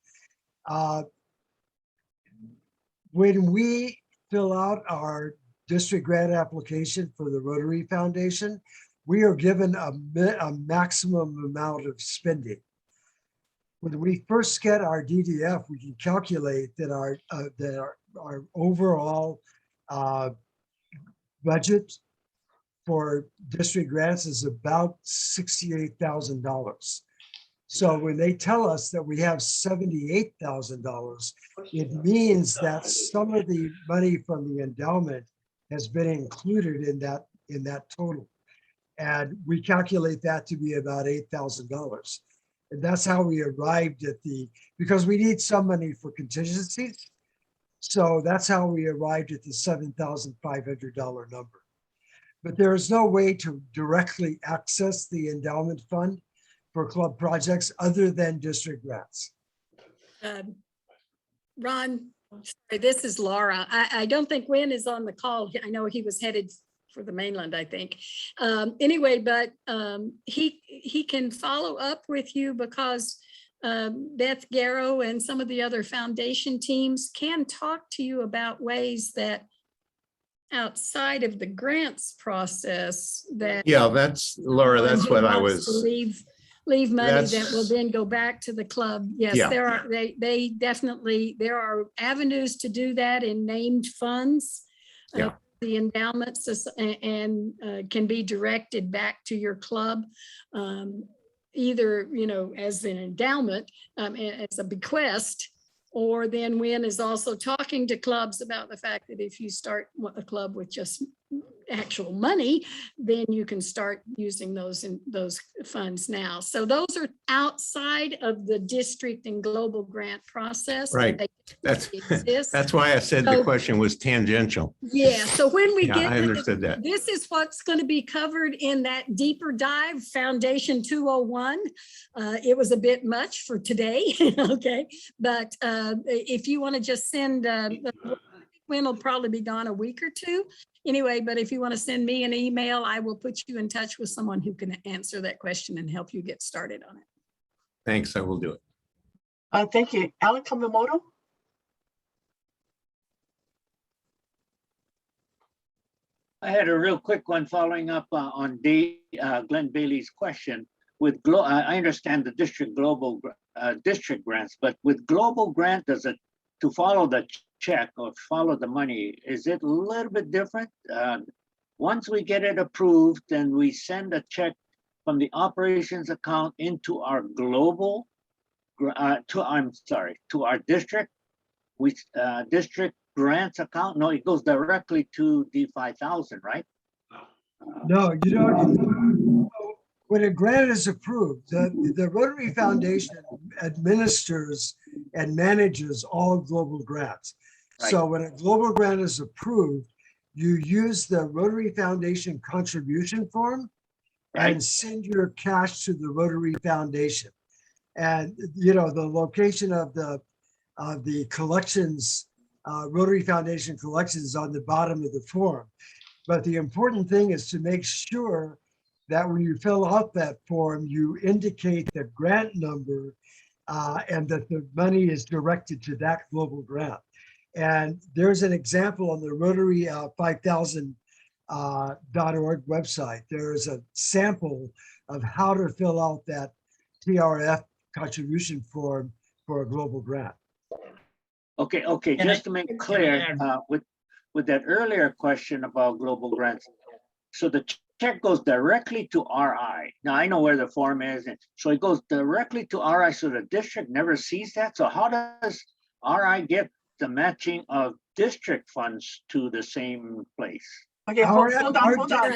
when we fill out our district grant application for the Rotary Foundation, we are given a maximum amount of spending. When we first get our DDF, we can calculate that our overall budget for district grants is about $68,000. So when they tell us that we have $78,000, it means that some of the money from the endowment has been included in that total. And we calculate that to be about $8,000. And that's how we arrived at because we need some money for contingencies. So that's how we arrived at the $7,500 number. But there is no way to directly access the endowment fund for club projects other than district grants. Ron, sorry, this is Laura. I don't think Wynn is on the call. I know he was headed for the mainland, I think. Anyway, but he can follow up with you because Beth Garrow and some of the other foundation teams can talk to you about ways that outside of the grants process that. Yeah, that's Laura, that's what I was. Leave money that will then go back to the club. Yes, Yeah. there are, they definitely, there are avenues to do that in named funds. Yeah. The endowments and can be directed back to your club, either, as an endowment, as a bequest, or then Wynn is also talking to clubs about the fact that if you start a club with just actual money, then you can start using those funds now. So those are outside of the district and global grant process. Right. That's why I said the question was tangential. Yeah. So when we I understood that. This is what's going to be covered in that deeper dive Foundation 201. It was a bit much for today. Okay. But if you want to just send, Wynn will probably be gone a week or two. Anyway, but if you want to send me an email, I will put you in touch with someone who can answer that question and help you get started on it. Thanks, I will do it. Thank you. Alan Kamamoto? I had a real quick one following up on Glenn Bailey's question. I understand the district grants, but with global grant, to follow the check or follow the money, is it a little bit different? Once we get it approved, then we send a check from the operations account into our global, to our district, district grants account. No, it goes directly to the 5,000, right? No, you don't. When a grant is approved, the Rotary Foundation administers and manages all global grants. Right. So when a global grant is approved, you use the Rotary Foundation contribution form, right, and send your cash to the Rotary Foundation. And the location of the collections, Rotary Foundation collections, is on the bottom of the form. But the important thing is to make sure that when you fill out that form, you indicate the grant number and that the money is directed to that global grant. And there's an example on the Rotary 5000.org website. There is a sample of how to fill out that TRF contribution form for a global grant. Okay. Just to make it clear, with that earlier question about global grants, so the check goes directly to RI. Now I know where the form is, and so it goes directly to RI, so the district never sees that. So how does RI get the matching of district funds to the same place? Okay, hold on.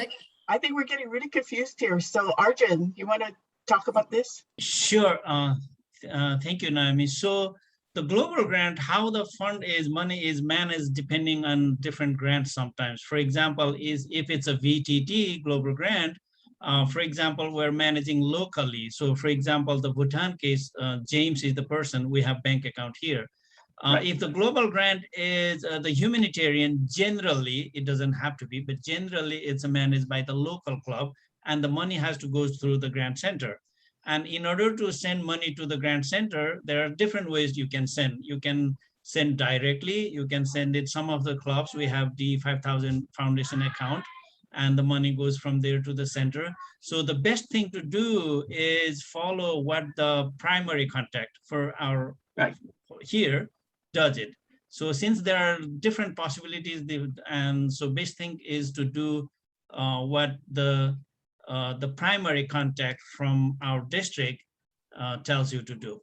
I think we're getting really confused here. So Arjun, you want to talk about this? Sure. Thank you, Naomi. So the global grant, how the money is managed depending on different grants sometimes. For example, if it's a VTT global grant, For example, we're managing locally. So for example, the Bhutan case, James is the person, we have bank account here. If the global grant is the humanitarian, generally, it doesn't have to be, but generally it's managed by the local club and the money has to go through the grant center. And in order to send money to the grant center, there are different ways you can send. You can send directly, you can send it, some of the clubs, we have the 5,000 foundation account and the money goes from there to the center. So the best thing to do is follow what the primary contact for our here does it. So since there are different possibilities, and so best thing is to do what the primary contact from our district tells you to do.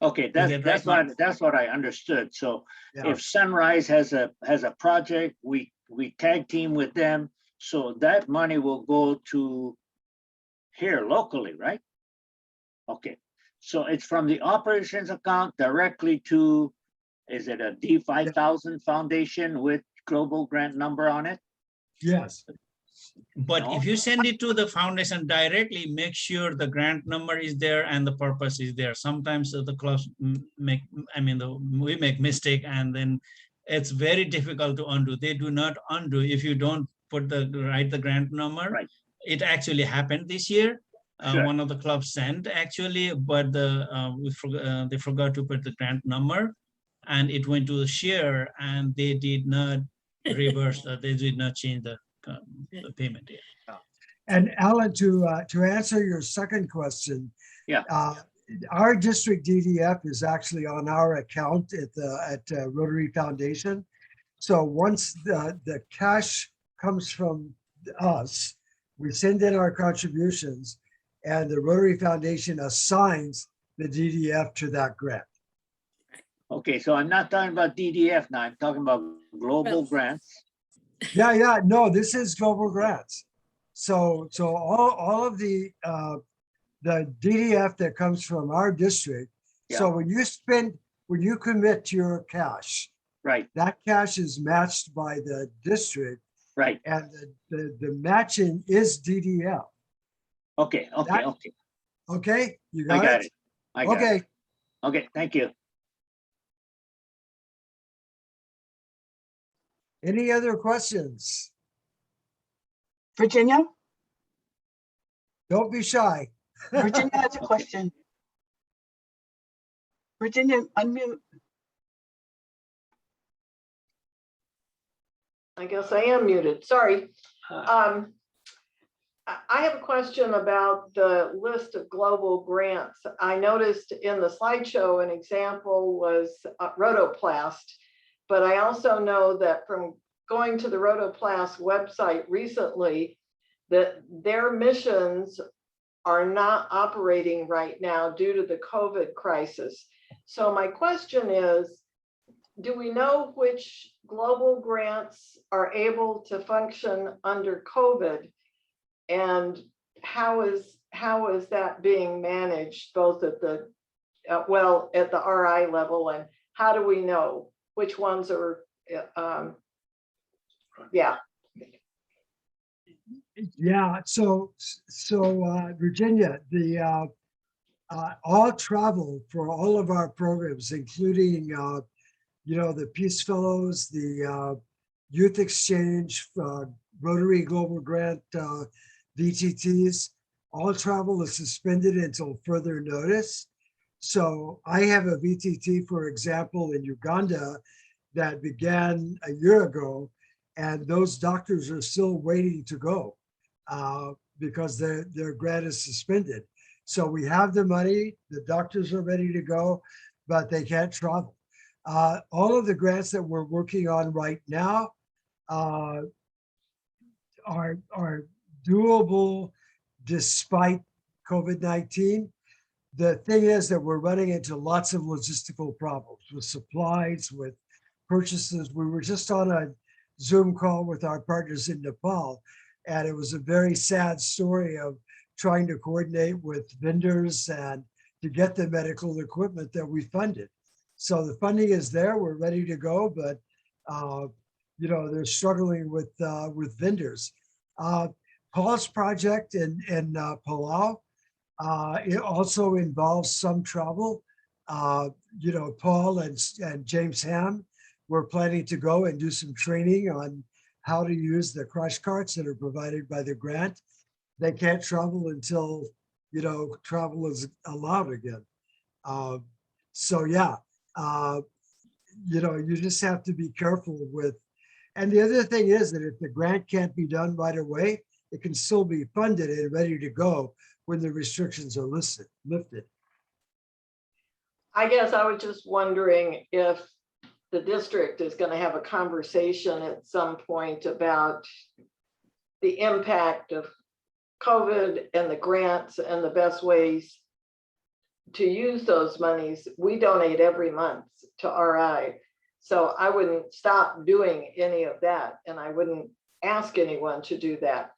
Okay, that's what I understood. So Yeah. if Sunrise has a project, we tag team with them, so that money will go to here locally, right? Okay, so it's from the operations account directly to, is it a D5000 foundation with global grant number on it? Yes. But No? if you send it to the foundation directly, make sure the grant number is there and the purpose is there. Sometimes the clubs make, we make mistake and then it's very difficult to undo. They do not undo if you don't put the grant number. Right. It actually happened this year. Sure. One of the clubs sent actually, but they forgot to put the grant number and it went to the share and they did not reverse, they did not change the payment. Yeah. And Alan, to answer your second question, Yeah. Our district DDF is actually on our account at Rotary Foundation. So once the cash comes from us, we send in our contributions, and the Rotary Foundation assigns the DDF to that grant. Okay, so I'm not talking about DDF now. I'm talking about global grants. Yeah, no, this is global grants. So all of the DDF that comes from our district. Yeah. So when you commit your cash, Right, that cash is matched by the district, right. and the matching is DDF. Okay. Okay, you I got got it? it. I got Okay, it. Okay, thank you. any other questions? Virginia? Don't be shy. Virginia has a question. Virginia, unmute. I guess I am muted, sorry. I have a question about the list of global grants. I noticed in the slideshow, an example was Rotoplast, but I also know that from going to the Rotoplast website recently, that their missions are not operating right now due to the COVID crisis. So my question is, do we know which global grants are able to function under COVID? And how is that being managed both at the, at the RI level, and how do we know which ones are, yeah. Yeah, so Virginia, the all travel for all of our programs, including the Peace Fellows, the Youth Exchange, Rotary Global Grant, VTTs, all travel is suspended until further notice. So I have a VTT, for example, in Uganda that began a year ago, and those doctors are still waiting to go because their grant is suspended. So we have the money, the doctors are ready to go, but they can't travel. All of the grants that we're working on right now are doable despite COVID-19. The thing is that we're running into lots of logistical problems with supplies, with purchases. We were just on a Zoom call with our partners in Nepal, and it was a very sad story of trying to coordinate with vendors and to get the medical equipment that we funded. So the funding is there, we're ready to go, but they're struggling with vendors. Paul's project in Palau, it also involves some travel. You know, Paul and James Ham were planning to go and do some training on how to use the crush carts that are provided by the grant. They can't travel until, you know, travel is allowed again. So yeah, you know, you just have to be careful with, and the other thing is that if the grant can't be done right away, it can still be funded and ready to go when the restrictions are lifted. I guess I was just wondering if the district is going to have a conversation at some point about the impact of COVID and the grants and the best ways to use those monies. We donate every month to RI. So I wouldn't stop doing any of that, and I wouldn't ask anyone to do that.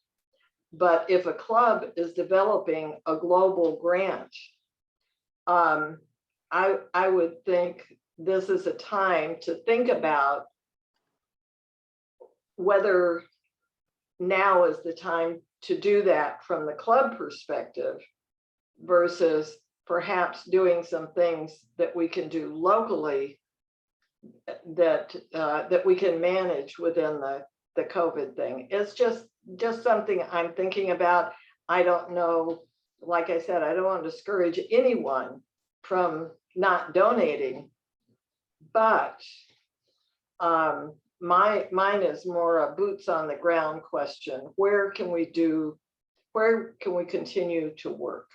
But if a club is developing a global grant, I would think this is a time to think about whether now is the time to do that from the club perspective versus perhaps doing some things that we can do locally that that we can manage within the COVID thing. It's just something I'm thinking about. I don't know, like I said, I don't want to discourage anyone from not donating, but mine is more a boots on the ground question. Where can we continue to work?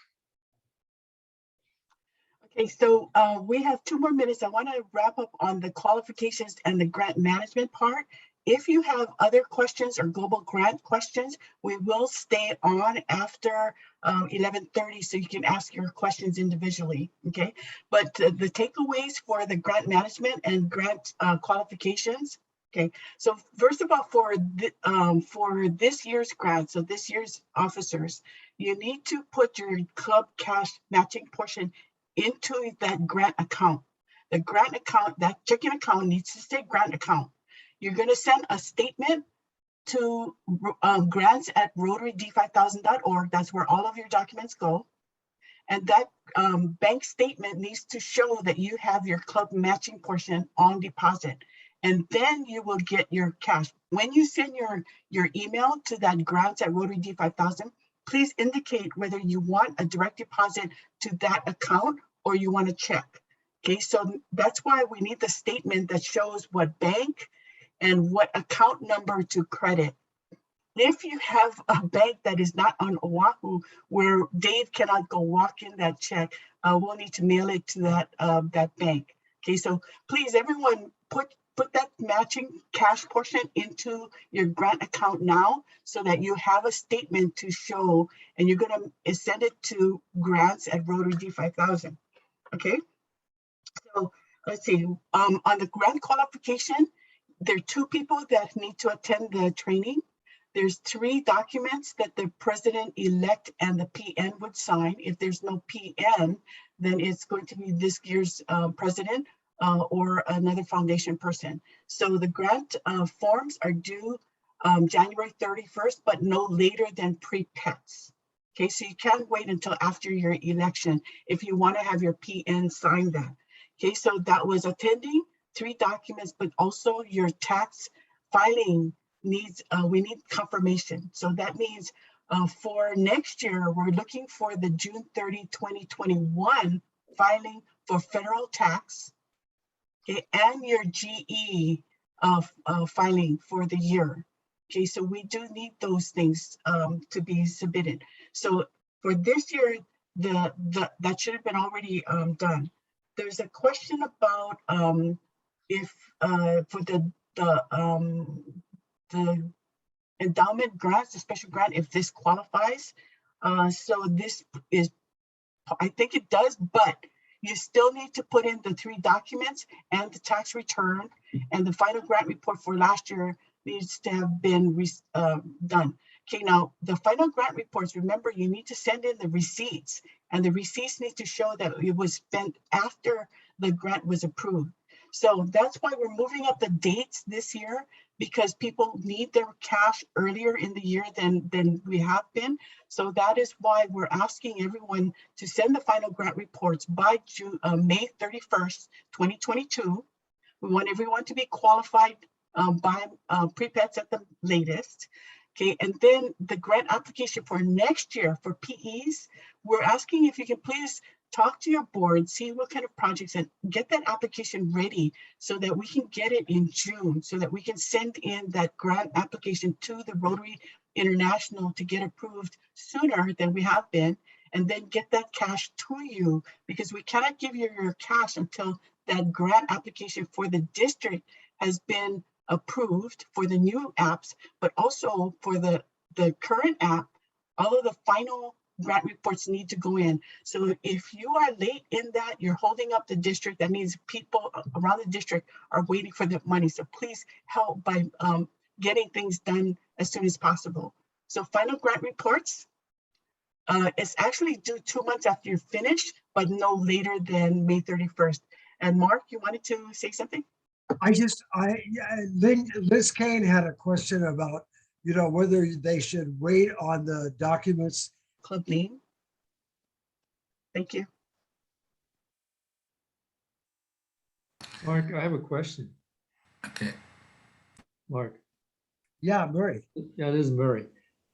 Okay, so we have 2 more minutes. I want to wrap up on the qualifications and the grant management part. If you have other questions or global grant questions, we will stay on after 11:30 so you can ask your questions individually, okay? But the takeaways for the grant management and grant qualifications, okay? So first of all, for this year's grant, so this year's officers, you need to put your club cash matching portion into that grant account. The grant account, that checking account needs to say grant account. You're going to send a statement to grants@rotaryd5000.org. That's where all of your documents go. And that bank statement needs to show that you have your club matching portion on deposit. And then you will get your cash. When you send your email to that grants@rotaryd5000, please indicate whether you want a direct deposit to that account or you want a check. Okay, so that's why we need the statement that shows what bank and what account number to credit. If you have a bank that is not on Oahu, where Dave cannot go walk in that check, we'll need to mail it to that bank. Okay, so please, everyone, put that matching cash portion into your grant account now so that you have a statement to show, and you're going to send it to grants@rotaryd5000. Okay, so let's see, on the grant qualification, there are 2 people that need to attend the training. There's 3 documents that the president-elect and the PN would sign. If there's no PN, then it's going to be this year's president or another foundation person. So the grant forms are due January 31st, but no later than pre-pets. Okay, so you can't wait until after your election if you want to have your PN sign that. Okay, so that was attending, 3 documents, but also your tax filing needs, we need confirmation. So that means for next year, we're looking for the June 30, 2021 filing for federal tax, okay, and your GE filing for the year. Okay, so we do need those things to be submitted. So for this year, that should have been already done. There's a question about if for the endowment grants, the special grant, if this qualifies. So this is, I think it does, but you still need to put in the 3 documents and the tax return, and the final grant report for last year needs to have been done. Okay, now the final grant reports, remember, you need to send in the receipts, and the receipts need to show that it was spent after the grant was approved. So that's why we're moving up the dates this year. because people need their cash earlier in the year than we have been. So that is why we're asking everyone to send the final grant reports by May 31st, 2022. We want everyone to be qualified by pre-pets at the latest. Okay, and then the grant application for next year for PEs, we're asking if you can please talk to your board, see what kind of projects, and get that application ready so that we can get it in June, so that we can send in that grant application to the Rotary International to get approved sooner than we have been, and then get that cash to you, because we cannot give you your cash until that grant application for the district has been approved for the new apps, but also for the current app. All of the final grant reports need to go in. So if you are late in that, you're holding up the district. That means people around the district are waiting for the money. So please help by getting things done as soon as possible. So final grant reports, it's actually due 2 months after you finish, but no later than May 31st. And Mark, you wanted to say something? Liz Kane had a question about, whether they should wait on the documents. Club name. Thank you. Mark, I have a question. Okay. Mark. Yeah, Murray. Yeah, this is Murray.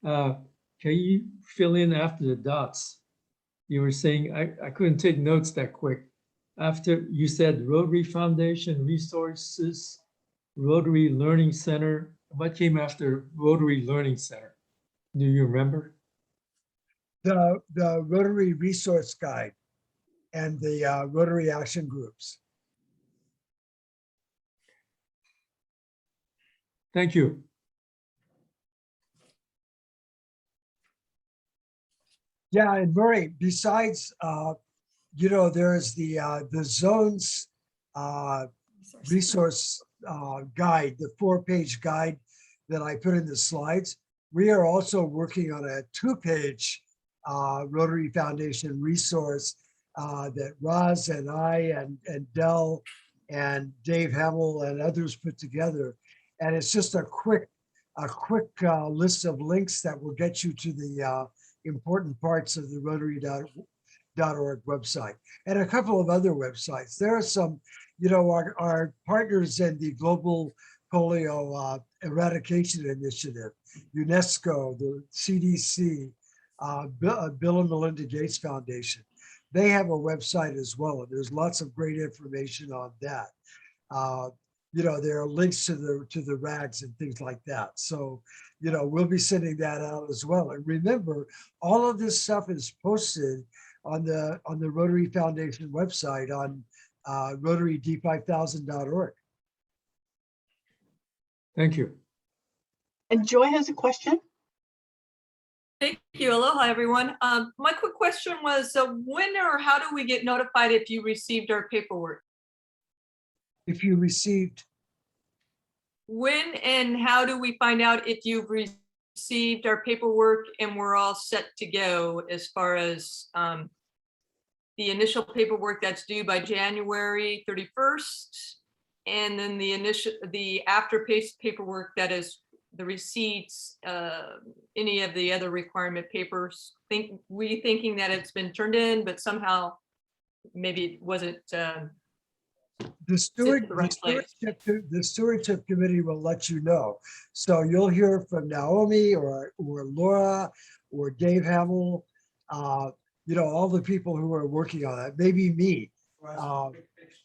Can you fill in after the dots? You were saying, I couldn't take notes that quick. After you said Rotary Foundation Resources, Rotary Learning Center. What came after Rotary Learning Center? Do you remember? The Rotary Resource Guide and the Rotary Action Groups. Thank you. Yeah, and Murray, besides, there's the zones resource guide, the 4-page guide that I put in the slides. We are also working on a 2-page Rotary Foundation resource that Roz and I and Del and Dave Hamill and others put together. And it's just a quick list of links that will get you to the important parts of the Rotary.org website and a couple of other websites. There are some, our partners in the Global Polio Eradication Initiative, UNESCO, the CDC, Bill and Melinda Gates Foundation. They have a website as well, and there's lots of great information on that. There are links to the RAGs and things like that. So, we'll be sending that out as well. And remember, all of this stuff is posted on the Rotary Foundation website on RotaryD5000.org. Thank you. And Joy has a question. Thank you. Aloha, everyone. My quick question was, when or how do we get notified if you received our paperwork? If you received. When and how do we find out if you've received our paperwork and we're all set to go as far as the initial paperwork that's due by January 31st, and then the after paperwork that is the receipts, any of the other requirement papers, thinking that it's been turned in, but somehow maybe it wasn't. The stewardship committee will let you know. So you'll hear from Naomi or Laura or Dave Hamill, all the people who are working on it, maybe me.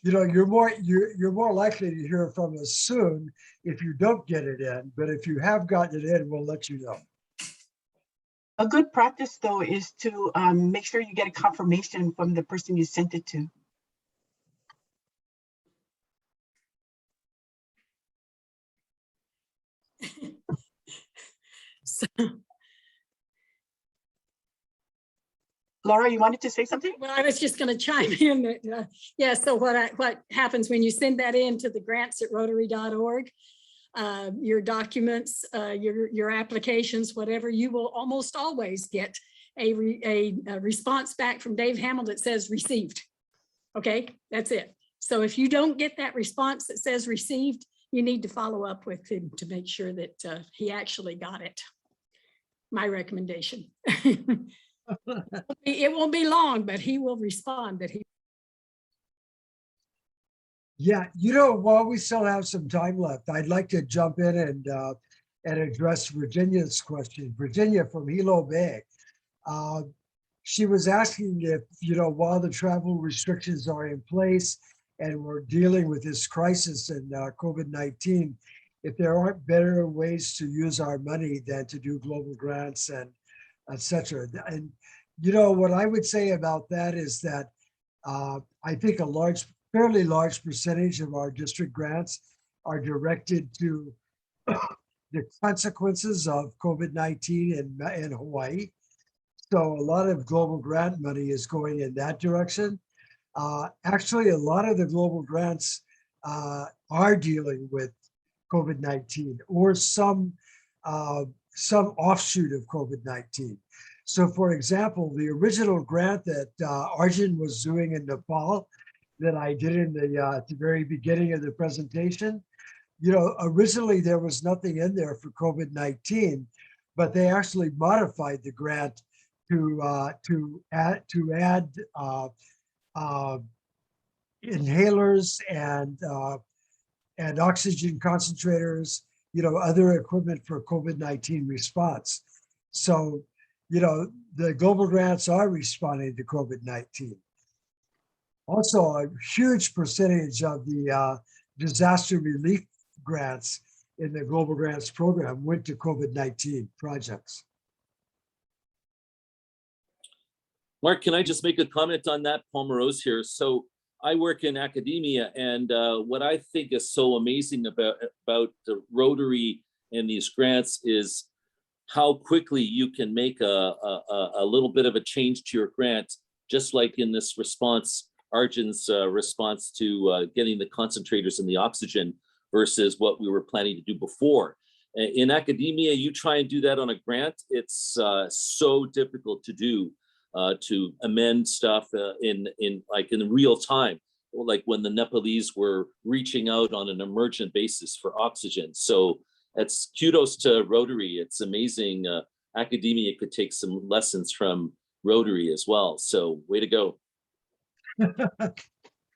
You're more likely to hear from us soon if you don't get it in, but if you have gotten it in, we'll let you know. A good practice, though, is to make sure you get a confirmation from the person you sent it to. So, Laura, you wanted to say something? well, I was just going to chime in. Yeah, so what happens when you send that in to the grants@rotary.org, your documents, your applications, whatever, you will almost always get a response back from Dave Hamill that says received. Okay, that's it. So if you don't get that response that says received, you need to follow up with him to make sure that he actually got it. My recommendation. It won't be long, but he will respond that he. Yeah, while we still have some time left, I'd like to jump in and address Virginia's question. Virginia from Hilo Bay. She was asking if, while the travel restrictions are in place and we're dealing with this crisis and COVID-19, if there aren't better ways to use our money than to do global grants and et cetera. And, what I would say about that is that I think fairly large percentage of our district grants are directed to the consequences of COVID-19 in Hawaii. So a lot of global grant money is going in that direction. Actually, a lot of the global grants are dealing with COVID-19 or some offshoot of COVID-19. So for example, the original grant that Arjun was doing in Nepal that I did at the very beginning of the presentation, originally there was nothing in there for COVID-19, but they actually modified the grant to add inhalers and oxygen concentrators, other equipment for COVID-19 response. So, the global grants are responding to COVID-19. Also, a huge percentage of the disaster relief grants in the global grants program went to COVID-19 projects. Mark, can I just make a comment on that? Paul Morose here. So I work in academia, and what I think is so amazing about the Rotary and these grants is how quickly you can make a little bit of a change to your grant, just like in this response, Arjun's response to getting the concentrators and the oxygen versus what we were planning to do before. In academia, you try and do that on a grant, it's so difficult to do. To amend stuff in real time, like when the Nepalese were reaching out on an emergent basis for oxygen. So it's kudos to Rotary. It's amazing. Academia could take some lessons from Rotary as well. So way to go.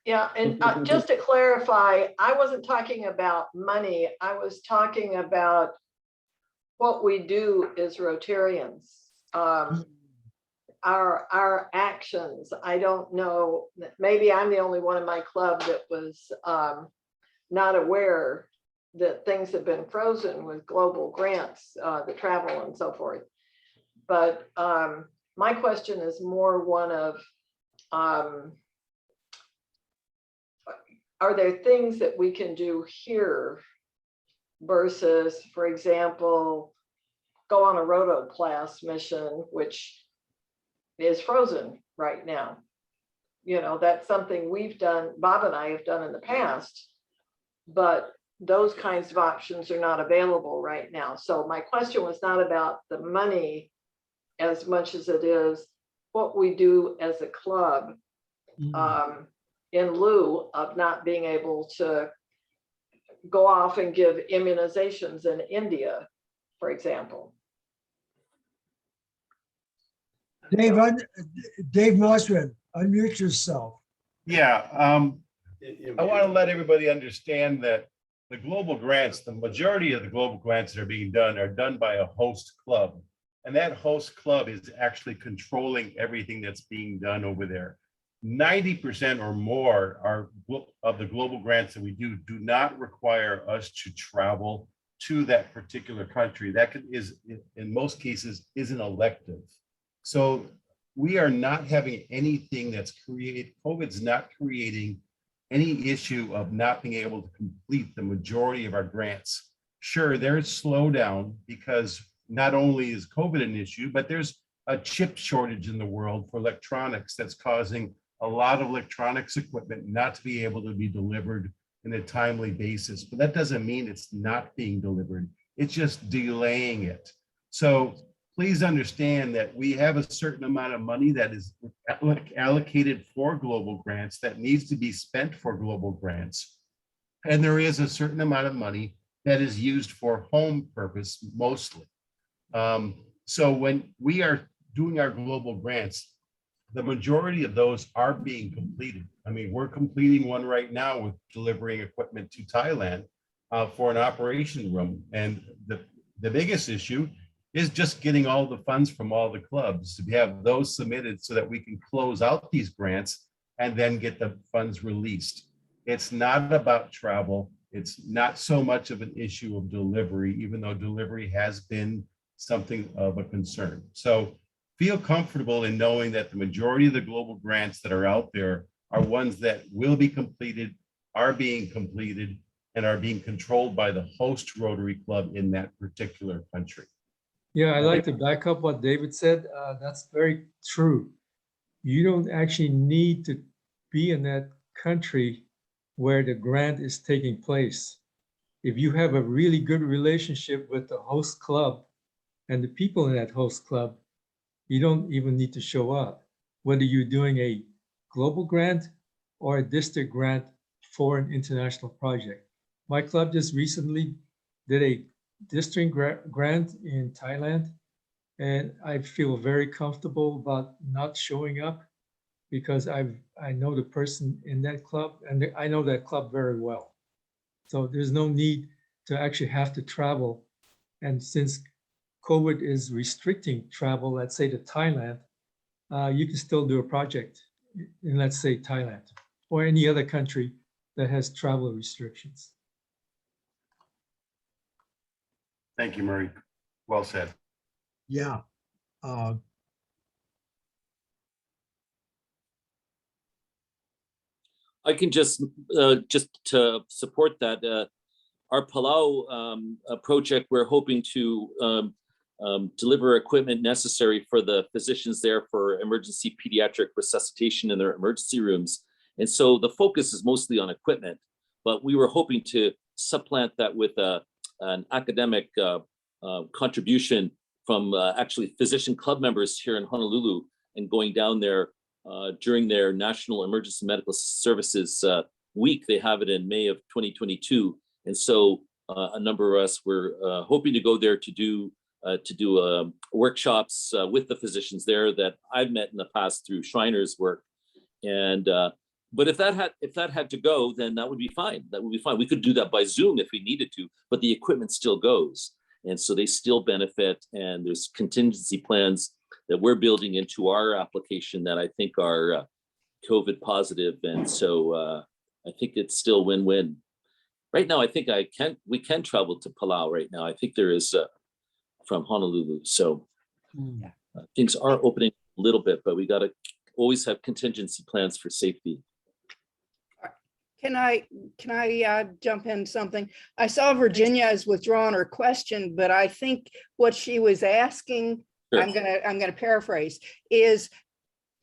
Yeah, and just to clarify, I wasn't talking about money. I was talking about what we do as Rotarians. Our actions. I don't know, maybe I'm the only one in my club that was not aware that things have been frozen with global grants, the travel and so forth. But my question is more one of, are there things that we can do here versus, for example, go on a rotoclass mission, which is frozen right now. That's something we've done, Bob and I have done in the past, but those kinds of options are not available right now. So my question was not about the money as much as it is what we do as a club in lieu of not being able to go off and give immunizations in India, for example. Dave Mosman, unmute yourself. Yeah, I want to let everybody understand that the global grants, the majority of the global grants that are done by a host club. And that host club is actually controlling everything that's being done over there. 90% or more of the global grants that we do not require us to travel to that particular country. That is, in most cases, is an elective. So we are not having anything that's COVID's not creating any issue of not being able to complete the majority of our grants. Sure, there's slowdown because not only is COVID an issue, but there's a chip shortage in the world for electronics that's causing a lot of electronics equipment not to be able to be delivered in a timely basis. But that doesn't mean it's not being delivered. It's just delaying it. So please understand that we have a certain amount of money that is allocated for global grants that needs to be spent for global grants. And there is a certain amount of money that is used for home purpose mostly. So when we are doing our global grants, the majority of those are being completed. I mean, we're completing one right now with delivering equipment to Thailand for an operation room. And the biggest issue is just getting all the funds from all the clubs to have those submitted so that we can close out these grants and then get the funds released. It's not about travel. It's not so much of an issue of delivery, even though delivery has been something of a concern. So feel comfortable in knowing that the majority of the global grants that are out there are ones that will be completed, are being completed, and are being controlled by the host Rotary Club in that particular country. Yeah, I like to back up what David said. That's very true. You don't actually need to be in that country where the grant is taking place. If you have a really good relationship with the host club and the people in that host club, you don't even need to show up, whether you're doing a global grant or a district grant for an international project. My club just recently did a district grant in Thailand, and I feel very comfortable about not showing up because I know the person in that club and I know that club very well. So there's no need to actually have to travel. And since COVID is restricting travel, let's say to Thailand, you can still do a project in, let's say, Thailand or any other country that has travel restrictions. Thank you, Murray. Well said. Yeah. I can just to support that, our Palau project, we're hoping to deliver equipment necessary for the physicians there for emergency pediatric resuscitation in their emergency rooms. And so the focus is mostly on equipment, but we were hoping to supplant that with an academic contribution from actually physician club members here in Honolulu and going down there during their National Emergency Medical Services Week. They have it in May of 2022. And so a number of us were hoping to go there to do workshops with the physicians there that I've met in the past through Shriner's work. And but if that had to go, then that would be fine. That would be fine. We could do that by Zoom if we needed to, but the equipment still goes. And so they still benefit. And there's contingency plans that we're building into our application that I think are COVID positive. And so I think it's still win-win. Right now, I think we can travel to Palau right now. I think there is from Honolulu. So things are opening a little bit, but we got to always have contingency plans for safety. Can I jump in something? I saw Virginia has withdrawn her question, but I think what she was asking, sure. I'm gonna paraphrase, is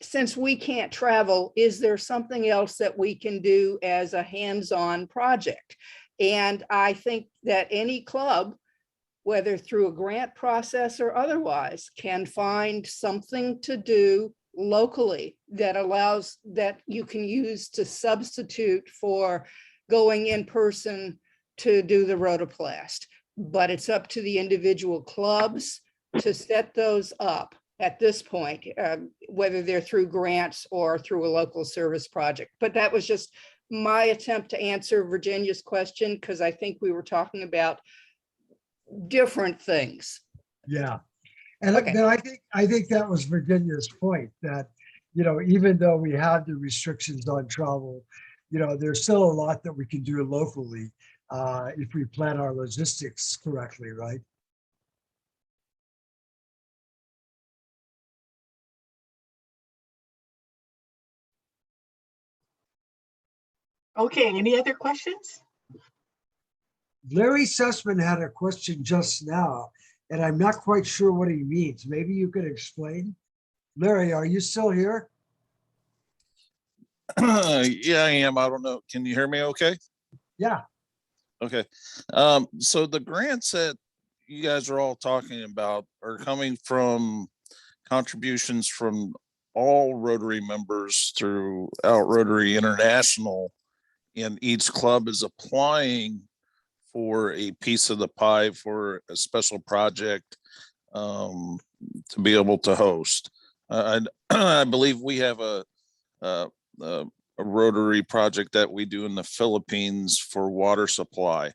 since we can't travel, is there something else that we can do as a hands-on project? And I think that any club, whether through a grant process or otherwise, can find something to do locally that allows that you can use to substitute for going in person to do the rotoplast. But it's up to the individual clubs to set those up at this point, whether they're through grants or through a local service project. But that was just my attempt to answer Virginia's question, because I think we were talking about different things. Yeah. And okay. then I think that was Virginia's point, that, you know, even though we have the restrictions on travel, you know, there's still a lot that we can do locally if we plan our logistics correctly, right? Okay, any other questions? Larry Sussman had a question just now, and I'm not quite sure what he means. Maybe you could explain. Larry, are you still here? Yeah, I am. I don't know. Can you hear me okay? Yeah. Okay. So the grants that you guys are all talking about are coming from contributions from all Rotary members throughout Rotary International. and each club is applying for a piece of the pie for a special project to be able to host. I believe we have a Rotary project that we do in the Philippines for water supply.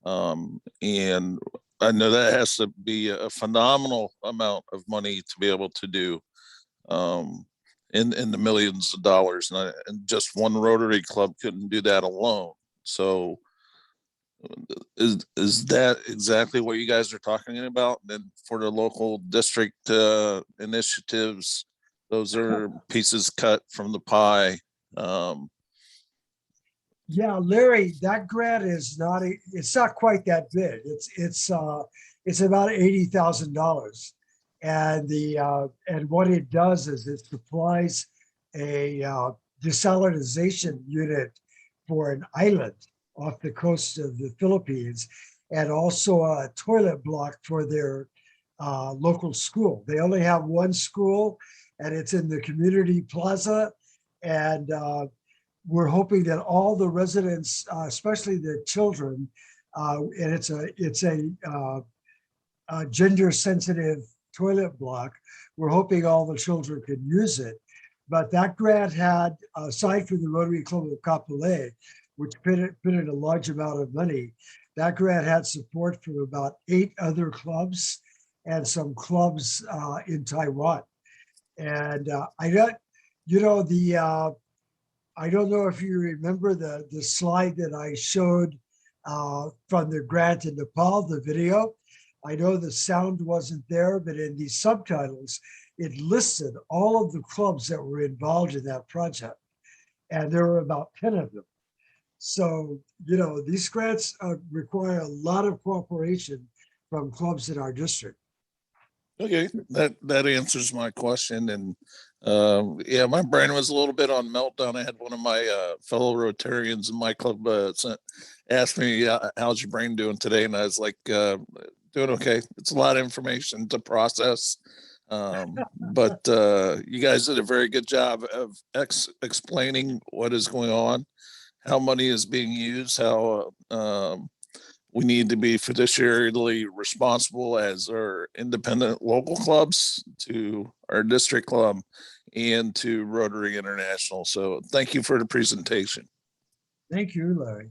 And I know that has to be a phenomenal amount of money to be able to do in the millions of dollars. And just one Rotary club couldn't do that alone. So is that exactly what you guys are talking about? Then for the local district initiatives, those are pieces cut from the pie. Yeah, Larry, that grant is not, it's not quite that big. It's about $80,000. And what it does is it supplies a desalinization unit for an island off the coast of the Philippines, and also a toilet block for their local school. They only have one school, and it's in the community plaza. And we're hoping that all the residents, especially the children, and it's a gender sensitive toilet block. We're hoping all the children could use it. But that grant had, aside from the Rotary Club of Kapolei, which put in a large amount of money, that grant had support from about 8 other clubs and some clubs in Taiwan. And I don't know if you remember the slide that I showed from the grant in Nepal, the video. I know the sound wasn't there, but in the subtitles, it listed all of the clubs that were involved in that project. And there were about 10 of them. So, these grants require a lot of cooperation from clubs in our district. Okay, that answers my question. And yeah, my brain was a little bit on meltdown. I had one of my fellow Rotarians in my club asked me, how's your brain doing today? And I was like, doing okay. It's a lot of information to process. But you guys did a very good job of explaining what is going on, how money is being used, how we need to be fiduciarily responsible as our independent local clubs to our district club and to Rotary International. So thank you for the presentation. Thank you, Larry.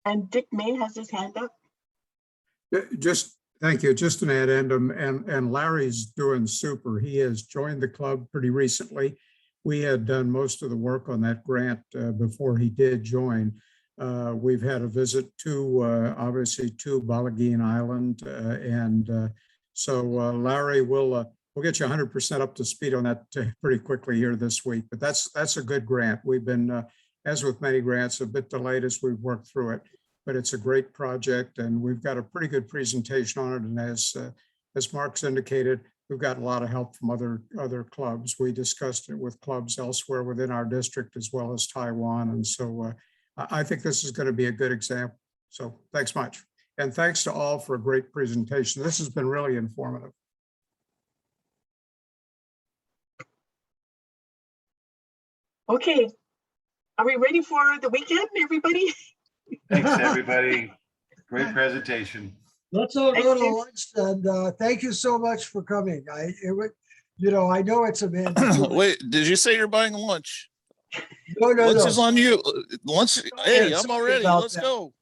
And Dick May has his hand up. Just thank you. Just an addendum, and Larry's doing super. He has joined the club pretty recently. We had done most of the work on that grant before he did join. We've had a visit to obviously to Balaguin Island, and so Larry will get you 100% up to speed on that pretty quickly here this week. But that's a good grant. We've been, as with many grants, a bit delayed as we've worked through it. But it's a great project, and we've got a pretty good presentation on it. And as Mark's indicated, we've got a lot of help from other clubs. We discussed it with clubs elsewhere within our district as well as Taiwan. And so I think this is going to be a good example. So thanks much. And thanks to all for a great presentation. This has been really informative. Okay, are we ready for the weekend, everybody? Thanks, everybody. Great presentation. Let's all go to lunch, and thank you so much for coming. I know it's a man. Wait, did you say you're buying lunch? No. Lunch is on you. Lunch. Hey, I'm Sorry already. about Let's that. go.